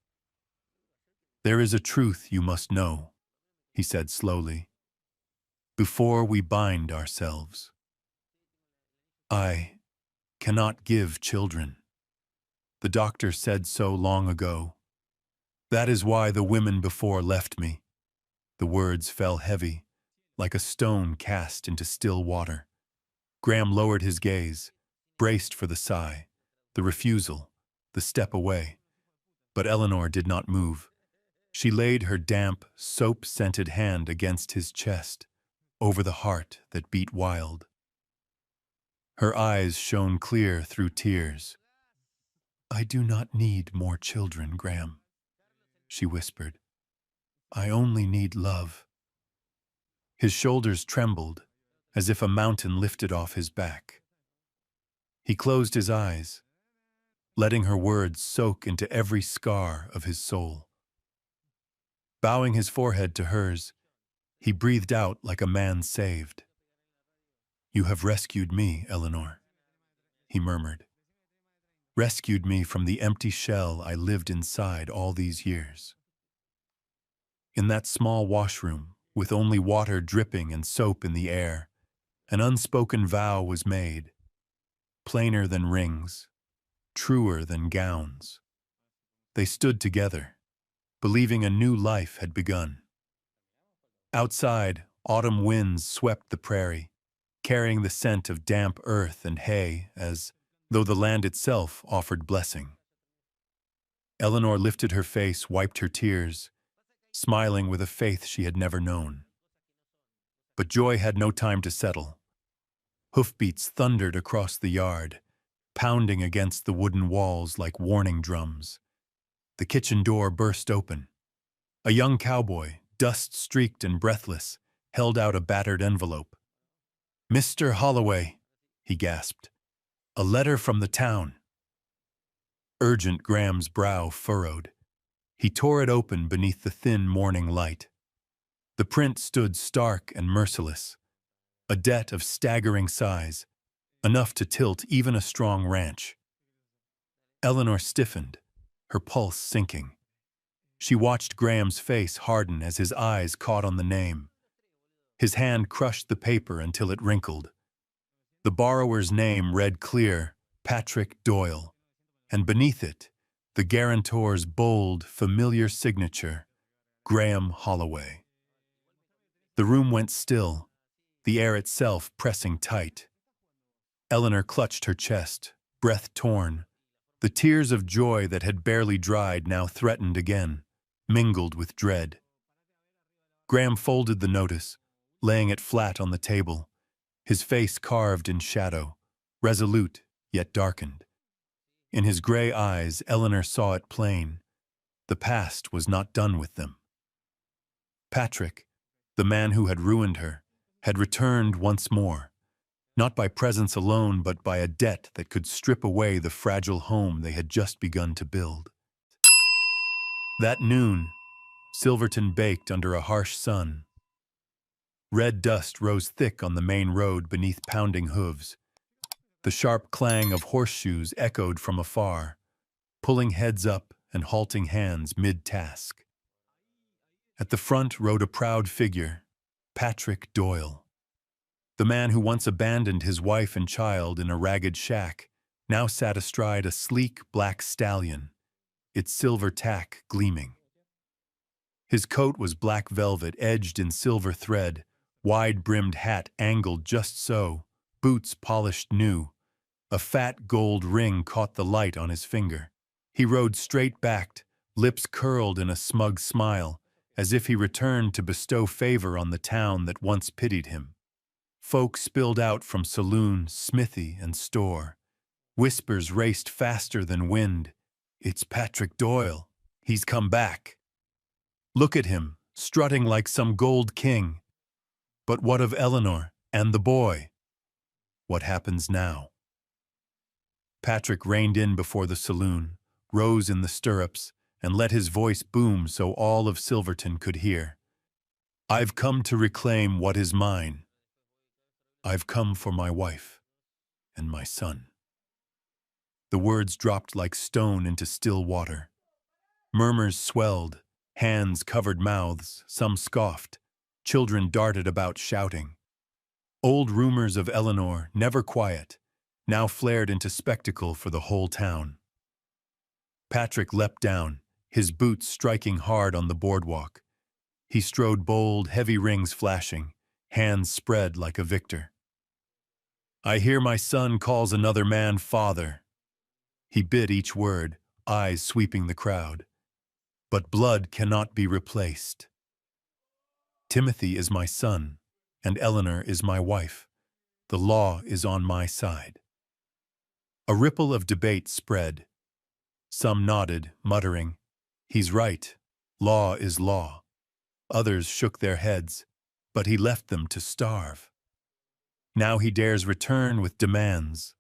"There is a truth you must know," he said slowly, "before we bind ourselves. I cannot give children. The doctor said so long ago. That is why the women before left me." The words fell heavy, like a stone cast into still water. Graham lowered his gaze, braced for the sigh. the refusal, the step away. But Eleanor did not move. She laid her damp, soap-scented hand against his chest, over the heart that beat wild. Her eyes shone clear through tears. "I do not need more children, Graham," she whispered. "I only need love." His shoulders trembled, as if a mountain lifted off his back. He closed his eyes, letting her words soak into every scar of his soul. Bowing his forehead to hers, he breathed out like a man saved. "You have rescued me, Eleanor," he murmured. "Rescued me from the empty shell I lived inside all these years." In that small washroom, with only water dripping and soap in the air, an unspoken vow was made, plainer than rings, truer than gowns. They stood together, believing a new life had begun. Outside, autumn winds swept the prairie, carrying the scent of damp earth and hay as though the land itself offered blessing. Eleanor lifted her face, wiped her tears, smiling with a faith she had never known. But joy had no time to settle. Hoofbeats thundered across the yard, pounding against the wooden walls like warning drums. The kitchen door burst open. A young cowboy, dust-streaked and breathless, held out a battered envelope. "Mr. Holloway," he gasped, "a letter from the town." Urgent, Graham's brow furrowed. He tore it open beneath the thin morning light. The print stood stark and merciless, a debt of staggering size, enough to tilt even a strong ranch. Eleanor stiffened, her pulse sinking. She watched Graham's face harden as his eyes caught on the name. His hand crushed the paper until it wrinkled. The borrower's name read clear, Patrick Doyle, and beneath it, the guarantor's bold, familiar signature, Graham Holloway. The room went still, the air itself pressing tight. Eleanor clutched her chest, breath torn. The tears of joy that had barely dried now threatened again, mingled with dread. Graham folded the notice, laying it flat on the table, his face carved in shadow, resolute yet darkened. In his gray eyes, Eleanor saw it plain. The past was not done with them. Patrick, the man who had ruined her, had returned once more, not by presence alone but by a debt that could strip away the fragile home they had just begun to build. That noon, Silverton baked under a harsh sun. Red dust rose thick on the main road beneath pounding hooves. The sharp clang of horseshoes echoed from afar, pulling heads up and halting hands mid-task. At the front rode a proud figure, Patrick Doyle. The man who once abandoned his wife and child in a ragged shack now sat astride a sleek black stallion, its silver tack gleaming. His coat was black velvet edged in silver thread, wide-brimmed hat angled just so, boots polished new. A fat gold ring caught the light on his finger. He rode straight-backed, lips curled in a smug smile, as if he returned to bestow favor on the town that once pitied him. Folk spilled out from saloon, smithy, and store. Whispers raced faster than wind. "It's Patrick Doyle. He's come back. Look at him, strutting like some gold king." But what of Eleanor and the boy? What happens now? Patrick reined in before the saloon, rose in the stirrups, and let his voice boom so all of Silverton could hear. "I've come to reclaim what is mine. I've come for my wife and my son." The words dropped like stone into still water. Murmurs swelled, hands covered mouths, some scoffed. Children darted about shouting. Old rumors of Eleanor, never quiet, now flared into spectacle for the whole town. Patrick leapt down, his boots striking hard on the boardwalk. He strode bold, heavy rings flashing, hands spread like a victor. "I hear my son calls another man father." He bit each word, eyes sweeping the crowd. But blood cannot be replaced. Timothy is my son, and Eleanor is my wife. The law is on my side. A ripple of debate spread. Some nodded, muttering, "He's right. Law is law." Others shook their heads, but he left them to starve. Now he dares return with demands.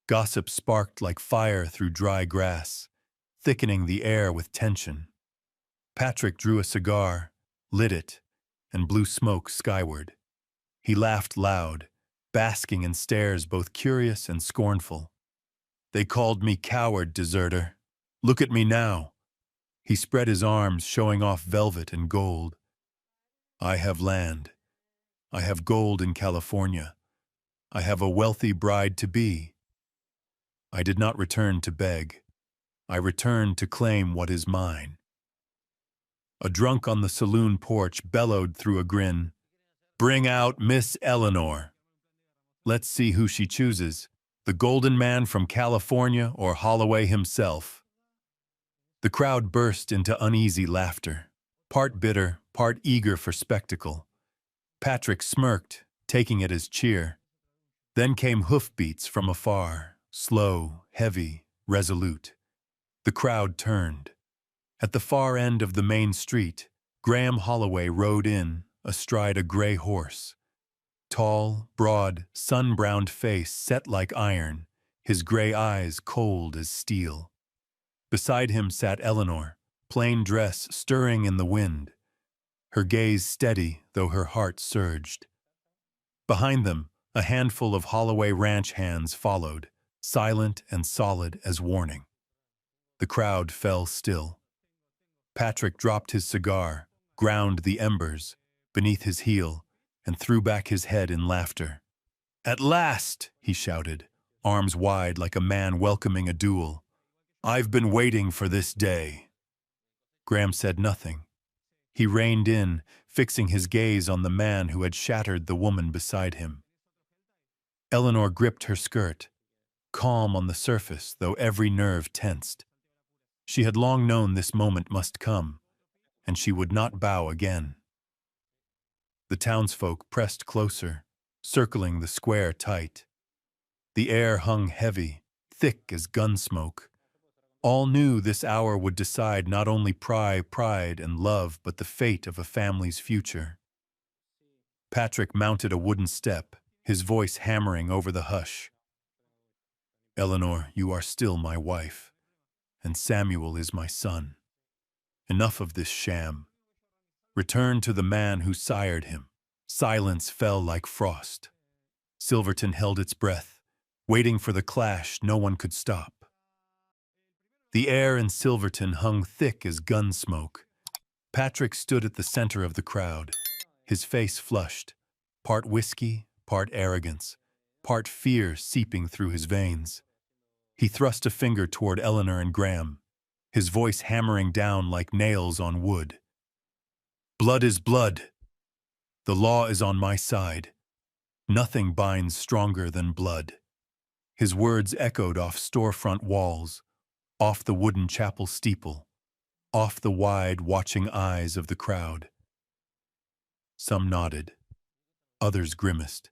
Gossip sparked like fire through dry grass, thickening the air with tension. Patrick drew a cigar, lit it, and blew smoke skyward. He laughed loud, basking in stares both curious and scornful. "They called me coward, deserter. Look at me now." He spread his arms, showing off velvet and gold. "I have land. I have gold in California. I have a wealthy bride-to-be. I did not return to beg. I returned to claim what is mine." A drunk on the saloon porch bellowed through a grin, "Bring out Miss Eleanor. Let's see who she chooses, the golden man from California or Holloway himself." The crowd burst into uneasy laughter, part bitter, part eager for spectacle. Patrick smirked, taking it as cheer. Then came hoofbeats from afar, slow, heavy, resolute. The crowd turned. At the far end of the main street, Graham Holloway rode in, astride a gray horse. Tall, broad, sun-browned face set like iron, his gray eyes cold as steel. Beside him sat Eleanor, plain dress stirring in the wind, her gaze steady though her heart surged. Behind them, a handful of Holloway Ranch hands followed, silent and solid as warning. The crowd fell still. Patrick dropped his cigar, ground the embers beneath his heel, and threw back his head in laughter. "At last!" he shouted, arms wide like a man welcoming a duel. "I've been waiting for this day." Graham said nothing. He reined in, fixing his gaze on the man who had shattered the woman beside him. Eleanor gripped her skirt, calm on the surface, though every nerve tensed. She had long known this moment must come, and she would not bow again. The townsfolk pressed closer, circling the square tight. The air hung heavy, thick as gun smoke. All knew this hour would decide not only pride and love, but the fate of a family's future. Patrick mounted a wooden step, his voice hammering over the hush. "Eleanor, you are still my wife, and Samuel is my son. Enough of this sham. Return to the man who sired him." Silence fell like frost. Silverton held its breath, waiting for the clash no one could stop. The air in Silverton hung thick as gun smoke. Patrick stood at the center of the crowd, his face flushed, part whiskey, part arrogance, part fear seeping through his veins. He thrust a finger toward Eleanor and Graham, his voice hammering down like nails on wood. "Blood is blood. The law is on my side. Nothing binds stronger than blood." His words echoed off storefront walls, off the wooden chapel steeple, off the wide, watching eyes of the crowd. Some nodded, others grimaced,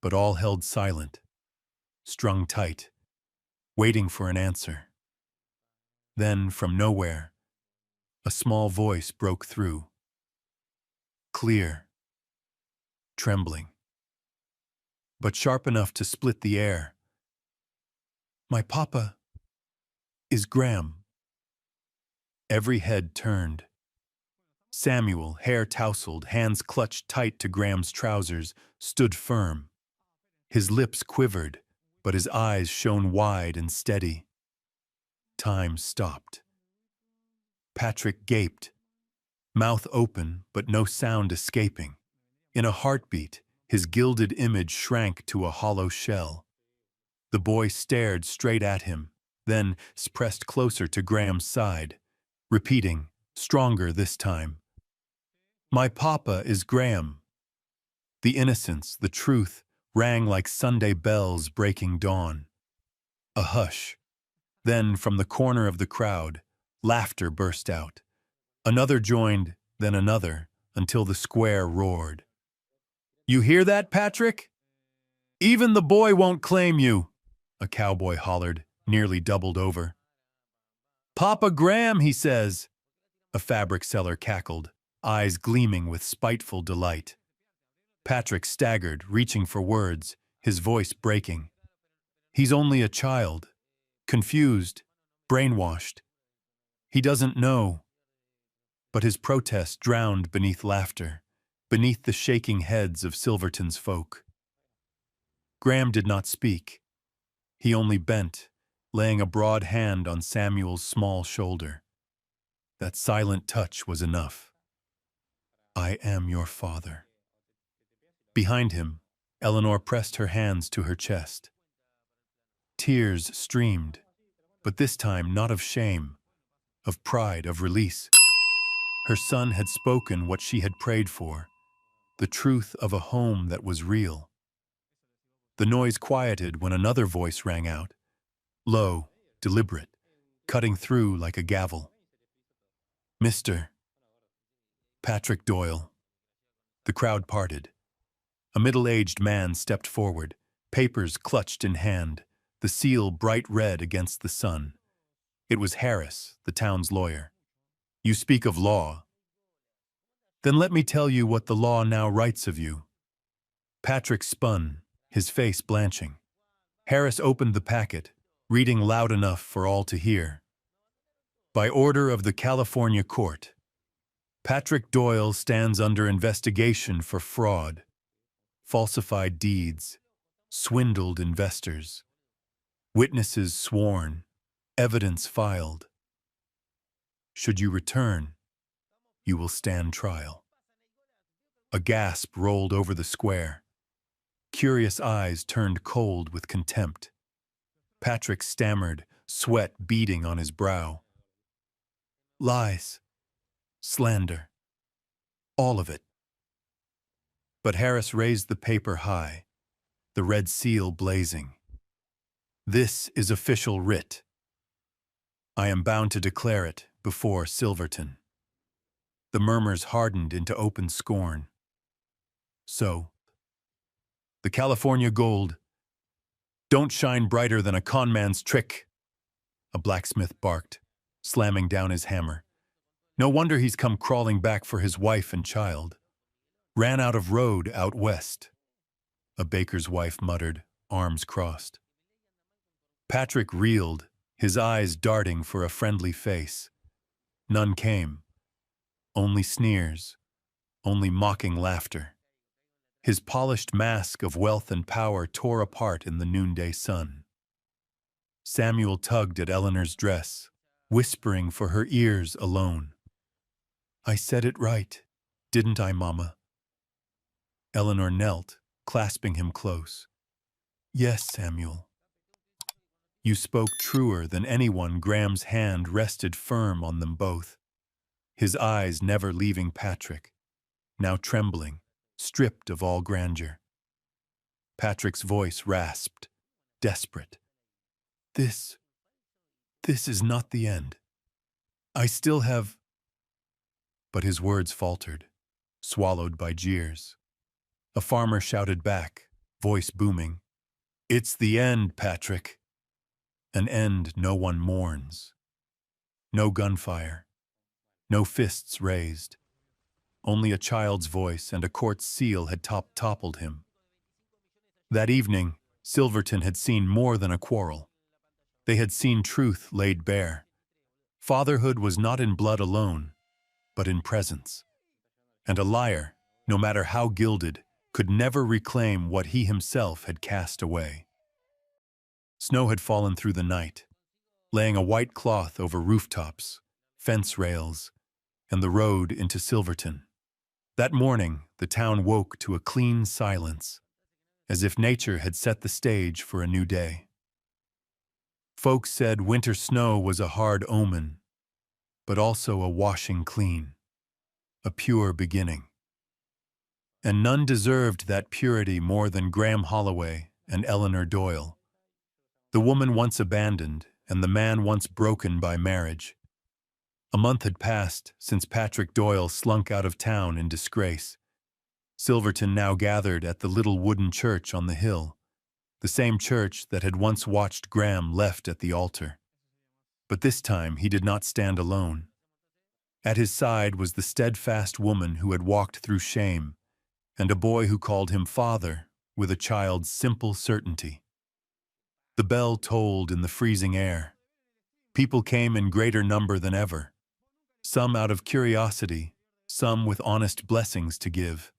but all held silent, strung tight, waiting for an answer. Then, from nowhere, a small voice broke through, clear, trembling, but sharp enough to split the air. "My papa is Graham." Every head turned. Samuel, hair tousled, hands clutched tight to Graham's trousers, stood firm. His lips quivered, but his eyes shone wide and steady. Time stopped. Patrick gaped, mouth open but no sound escaping. In a heartbeat, his gilded image shrank to a hollow shell. The boy stared straight at him, then pressed closer to Graham's side, repeating, stronger this time, "My papa is Graham." The innocence, the truth, rang like Sunday bells breaking dawn. A hush. Then, from the corner of the crowd, laughter burst out. Another joined, then another, until the square roared. "You hear that, Patrick? Even the boy won't claim you," a cowboy hollered, nearly doubled over. "Papa Graham, he says," a fabric seller cackled, eyes gleaming with spiteful delight. Patrick staggered, reaching for words, his voice breaking. "He's only a child, confused, brainwashed. He doesn't know." But his protest drowned beneath laughter, beneath the shaking heads of Silverton's folk. Graham did not speak. He only bent, laying a broad hand on Samuel's small shoulder. That silent touch was enough. "I am your father." Behind him, Eleanor pressed her hands to her chest. Tears streamed, but this time not of shame, of pride, of release. Her son had spoken what she had prayed for, the truth of a home that was real. The noise quieted when another voice rang out, low, deliberate, cutting through like a gavel. "Mr. Patrick Doyle." The crowd parted. A middle-aged man stepped forward, papers clutched in hand, the seal bright red against the sun. It was Harris, the town's lawyer. "You speak of law. Then let me tell you what the law now writes of you." Patrick spun, his face blanching. Harris opened the packet, reading loud enough for all to hear. "By order of the California court, Patrick Doyle stands under investigation for fraud, falsified deeds, swindled investors, witnesses sworn, evidence filed. Should you return, you will stand trial." A gasp rolled over the square. Curious eyes turned cold with contempt. Patrick stammered, sweat beading on his brow. "Lies, slander, all of it." But Harris raised the paper high, the red seal blazing. "This is official writ. I am bound to declare it before Silverton." The murmurs hardened into open scorn. "So, the California gold don't shine brighter than a conman's trick," a blacksmith barked, slamming down his hammer. "No wonder he's come crawling back for his wife and child. Ran out of road out west," a baker's wife muttered, arms crossed. Patrick reeled, his eyes darting for a friendly face. None came. Only sneers, only mocking laughter. His polished mask of wealth and power tore apart in the noonday sun. Samuel tugged at Eleanor's dress, whispering for her ears alone. "I said it right, didn't I, Mama?" Eleanor knelt, clasping him close. "Yes, Samuel. You spoke truer than anyone." Graham's hand rested firm on them both, his eyes never leaving Patrick, now trembling, stripped of all grandeur. Patrick's voice rasped, desperate. This is not the end. I still have—" But his words faltered, swallowed by jeers. A farmer shouted back, voice booming, "It's the end, Patrick." An end no one mourns. No gunfire, no fists raised. Only a child's voice and a court's seal had toppled him. That evening, Silverton had seen more than a quarrel. They had seen truth laid bare. Fatherhood was not in blood alone, but in presence. And a liar, no matter how gilded, could never reclaim what he himself had cast away. Snow had fallen through the night, laying a white cloth over rooftops, fence rails, and the road into Silverton. That morning, the town woke to a clean silence, as if nature had set the stage for a new day. Folks said winter snow was a hard omen, but also a washing clean, a pure beginning. And none deserved that purity more than Graham Holloway and Eleanor Doyle. The woman once abandoned, and the man once broken by marriage. A month had passed since Patrick Doyle slunk out of town in disgrace. Silverton now gathered at the little wooden church on the hill, the same church that had once watched Graham left at the altar. But this time he did not stand alone. At his side was the steadfast woman who had walked through shame, and a boy who called him father with a child's simple certainty. The bell tolled in the freezing air. People came in greater number than ever, some out of curiosity, some with honest blessings to give.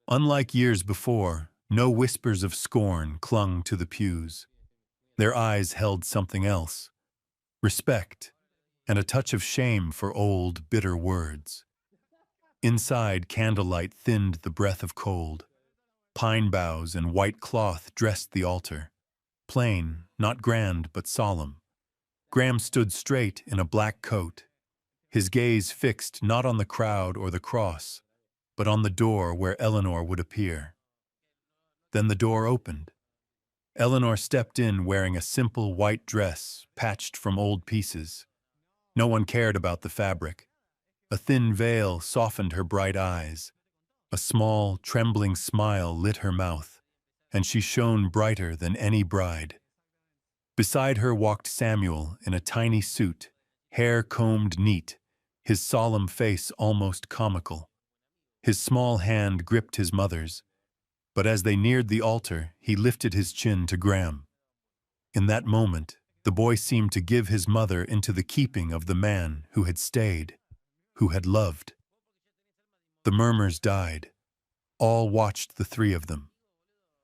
Unlike years before, no whispers of scorn clung to the pews. Their eyes held something else: respect, and a touch of shame for old, bitter words. Inside, candlelight thinned the breath of cold. Pine boughs and white cloth dressed the altar, plain, not grand, but solemn. Graham stood straight in a black coat, his gaze fixed not on the crowd or the cross, but on the door where Eleanor would appear. Then the door opened. Eleanor stepped in wearing a simple white dress patched from old pieces. No one cared about the fabric. A thin veil softened her bright eyes. A small, trembling smile lit her mouth, and she shone brighter than any bride. Beside her walked Samuel in a tiny suit, hair combed neat, his solemn face almost comical. His small hand gripped his mother's, but as they neared the altar, he lifted his chin to Graham. In that moment, the boy seemed to give his mother into the keeping of the man who had stayed, who had loved. The murmurs died. All watched the three of them.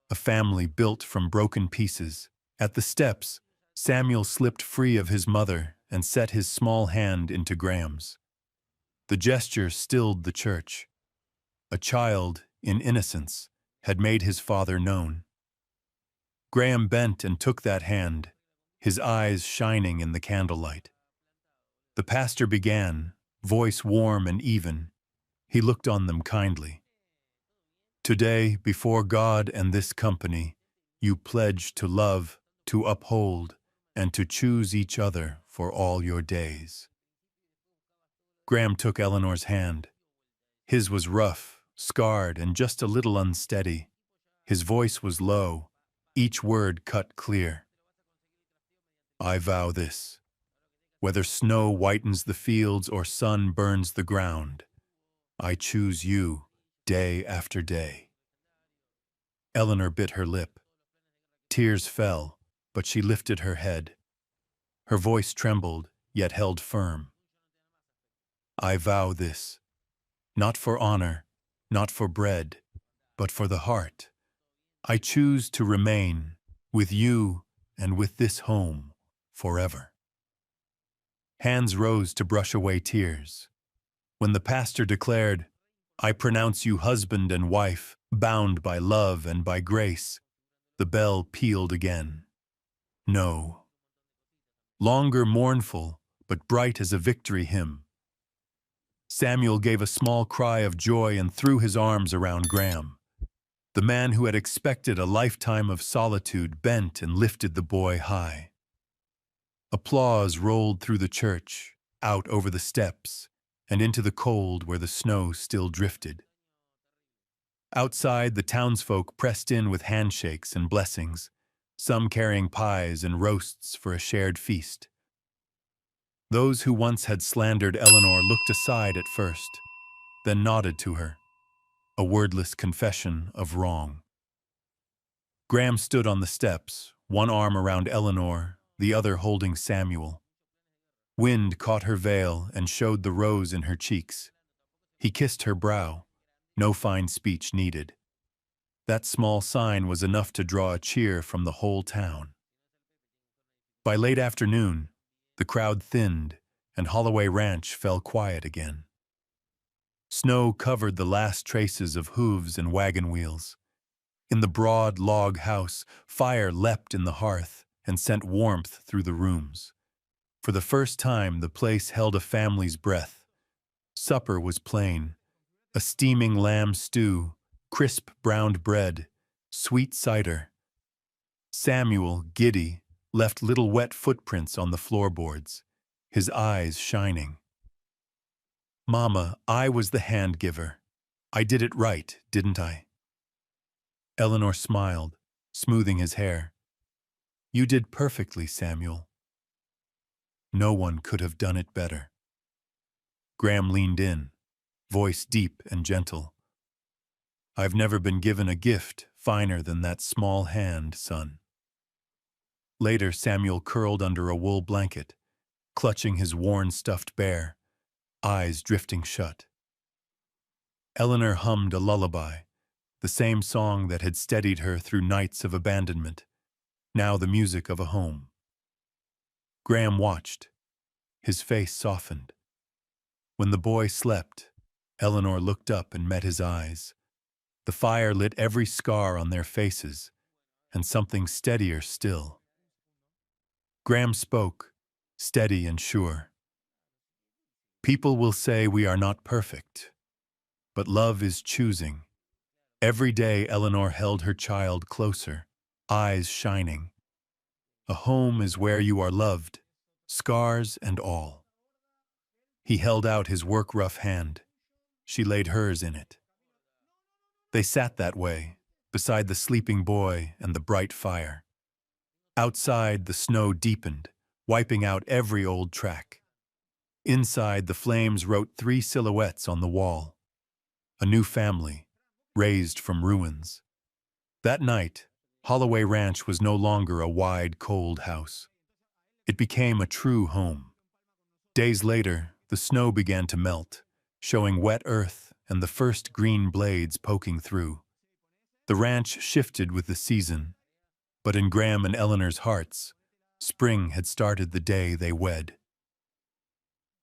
A family built from broken pieces. At the steps, Samuel slipped free of his mother and set his small hand into Graham's. The gesture stilled the church. A child, in innocence, had made his father known. Graham bent and took that hand, his eyes shining in the candlelight. The pastor began, voice warm and even. He looked on them kindly. Today, before God and this company, you pledge to love, to uphold, and to choose each other for all your days. Graham took Eleanor's hand. His was rough, scarred, and just a little unsteady. His voice was low, each word cut clear. I vow this. Whether snow whitens the fields or sun burns the ground, I choose you day after day. Eleanor bit her lip. Tears fell, but she lifted her head. Her voice trembled, yet held firm. I vow this, not for honor, not for bread, but for the heart. I choose to remain with you and with this home forever. Hands rose to brush away tears. When the pastor declared, I pronounce you husband and wife, bound by love and by grace, the bell pealed again. No. Longer mournful, but bright as a victory hymn. Samuel gave a small cry of joy and threw his arms around Graham. The man who had expected a lifetime of solitude bent and lifted the boy high. Applause rolled through the church, out over the steps, and into the cold where the snow still drifted. Outside, the townsfolk pressed in with handshakes and blessings, some carrying pies and roasts for a shared feast. Those who once had slandered Eleanor looked aside at first, then nodded to her, a wordless confession of wrong. Graham stood on the steps, one arm around Eleanor, the other holding Samuel. Wind caught her veil and showed the rose in her cheeks. He kissed her brow, no fine speech needed. That small sign was enough to draw a cheer from the whole town. By late afternoon, the crowd thinned, and Holloway Ranch fell quiet again. Snow covered the last traces of hooves and wagon wheels. In the broad log house, fire leapt in the hearth and sent warmth through the rooms. For the first time, the place held a family's breath. Supper was plain: a steaming lamb stew, crisp browned bread, sweet cider. Samuel, giddy, left little wet footprints on the floorboards, his eyes shining. "Mama, I was the hand giver. I did it right, didn't I?" Eleanor smiled, smoothing his hair. "You did perfectly, Samuel. No one could have done it better." Graham leaned in, voice deep and gentle. "I've never been given a gift finer than that small hand, son." Later, Samuel curled under a wool blanket, clutching his worn stuffed bear, eyes drifting shut. Eleanor hummed a lullaby, the same song that had steadied her through nights of abandonment, now the music of a home. Graham watched, his face softened. When the boy slept, Eleanor looked up and met his eyes. The fire lit every scar on their faces, and something steadier still. Graham spoke, steady and sure. "People will say we are not perfect, but love is choosing." Every day Eleanor held her child closer, eyes shining. "A home is where you are loved, scars and all." He held out his work-rough hand. She laid hers in it. They sat that way, beside the sleeping boy and the bright fire. Outside, the snow deepened, wiping out every old track. Inside, the flames wrote 3 silhouettes on the wall. A new family, raised from ruins. That night, Holloway Ranch was no longer a wide, cold house. It became a true home. Days later, the snow began to melt, showing wet earth and the first green blades poking through. The ranch shifted with the season, but in Graham and Eleanor's hearts, spring had started the day they wed.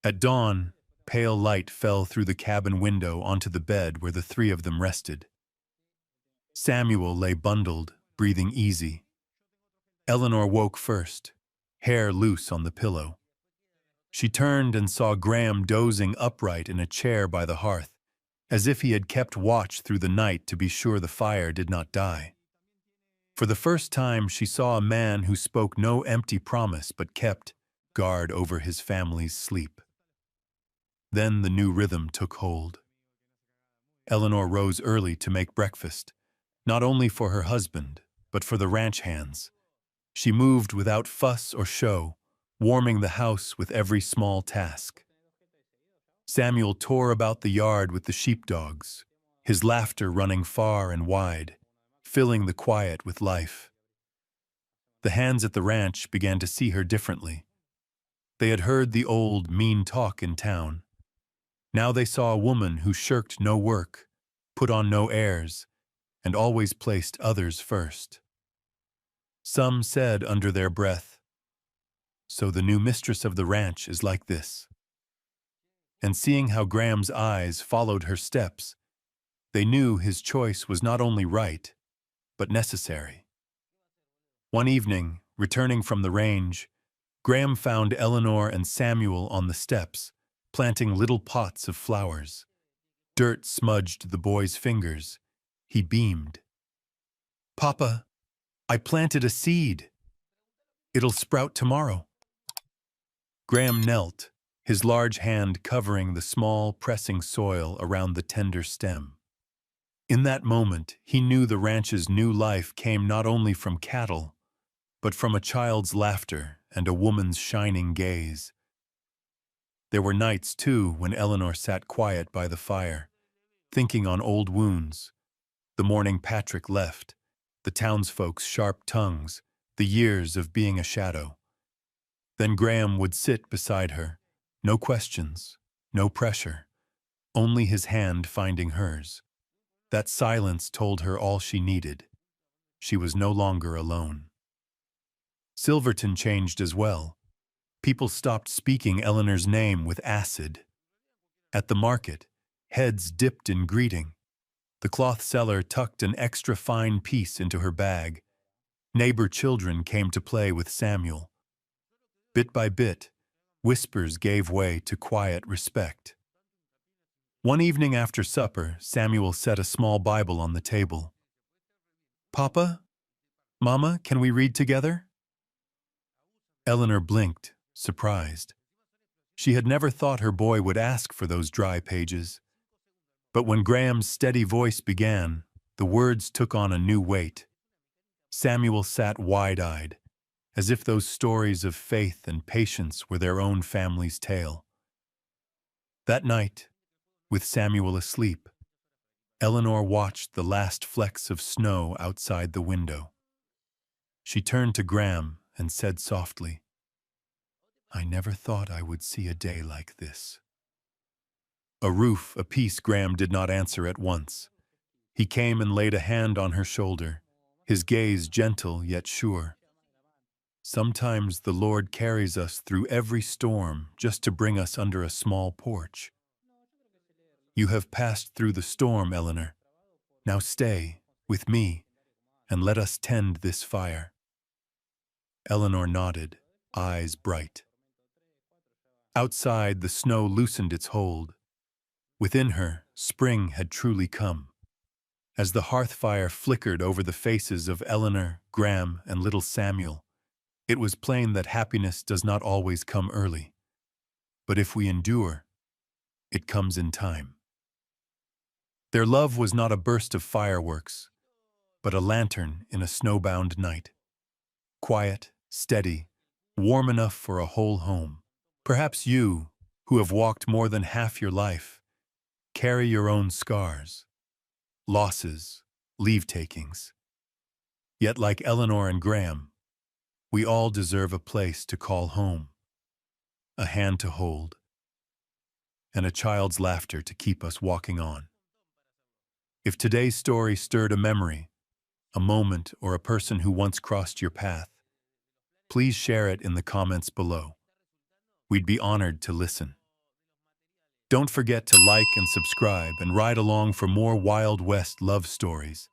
At dawn, pale light fell through the cabin window onto the bed where the 3 of them rested. Samuel lay bundled, breathing easy. Eleanor woke first, hair loose on the pillow. She turned and saw Graham dozing upright in a chair by the hearth, as if he had kept watch through the night to be sure the fire did not die. For the first time, she saw a man who spoke no empty promise but kept guard over his family's sleep. Then the new rhythm took hold. Eleanor rose early to make breakfast, not only for her husband, but for the ranch hands. She moved without fuss or show, warming the house with every small task. Samuel tore about the yard with the sheepdogs, his laughter running far and wide, filling the quiet with life. The hands at the ranch began to see her differently. They had heard the old, mean talk in town. Now they saw a woman who shirked no work, put on no airs, and always placed others first. Some said under their breath, "So the new mistress of the ranch is like this." And seeing how Graham's eyes followed her steps, they knew his choice was not only right, but necessary. One evening, returning from the range, Graham found Eleanor and Samuel on the steps, planting little pots of flowers. Dirt smudged the boy's fingers. He beamed. "Papa, I planted a seed. It'll sprout tomorrow." Graham knelt, his large hand covering the small, pressing soil around the tender stem. In that moment, he knew the ranch's new life came not only from cattle, but from a child's laughter and a woman's shining gaze. There were nights, too, when Eleanor sat quiet by the fire, thinking on old wounds, the morning Patrick left, the townsfolk's sharp tongues, the years of being a shadow. Then Graham would sit beside her, no questions, no pressure, only his hand finding hers. That silence told her all she needed. She was no longer alone. Silverton changed as well. People stopped speaking Eleanor's name with acid. At the market, heads dipped in greeting. The cloth seller tucked an extra fine piece into her bag. Neighbor children came to play with Samuel. Bit by bit, whispers gave way to quiet respect. One evening after supper, Samuel set a small Bible on the table. "Papa, Mama, can we read together?" Eleanor blinked, surprised. She had never thought her boy would ask for those dry pages. But when Graham's steady voice began, the words took on a new weight. Samuel sat wide-eyed, as if those stories of faith and patience were their own family's tale. That night, with Samuel asleep, Eleanor watched the last flecks of snow outside the window. She turned to Graham and said softly, "I never thought I would see a day like this." A piece Graham did not answer at once. He came and laid a hand on her shoulder, his gaze gentle yet sure. "Sometimes the Lord carries us through every storm just to bring us under a small porch. You have passed through the storm, Eleanor. Now stay with me and let us tend this fire." Eleanor nodded, eyes bright. Outside, the snow loosened its hold. Within her, spring had truly come. As the hearth fire flickered over the faces of Eleanor, Graham, and little Samuel, it was plain that happiness does not always come early. But if we endure, it comes in time. Their love was not a burst of fireworks, but a lantern in a snowbound night. Quiet, steady, warm enough for a whole home. Perhaps you, who have walked more than half your life, carry your own scars, losses, leave-takings. Yet like Eleanor and Graham, we all deserve a place to call home, a hand to hold, and a child's laughter to keep us walking on. If today's story stirred a memory, a moment, or a person who once crossed your path, please share it in the comments below. We'd be honored to listen. Don't forget to like and subscribe and ride along for more Wild West love stories,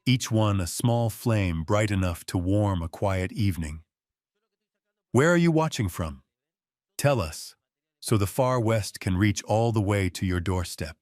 each one a small flame bright enough to warm a quiet evening. Where are you watching from? Tell us, so the far west can reach all the way to your doorstep.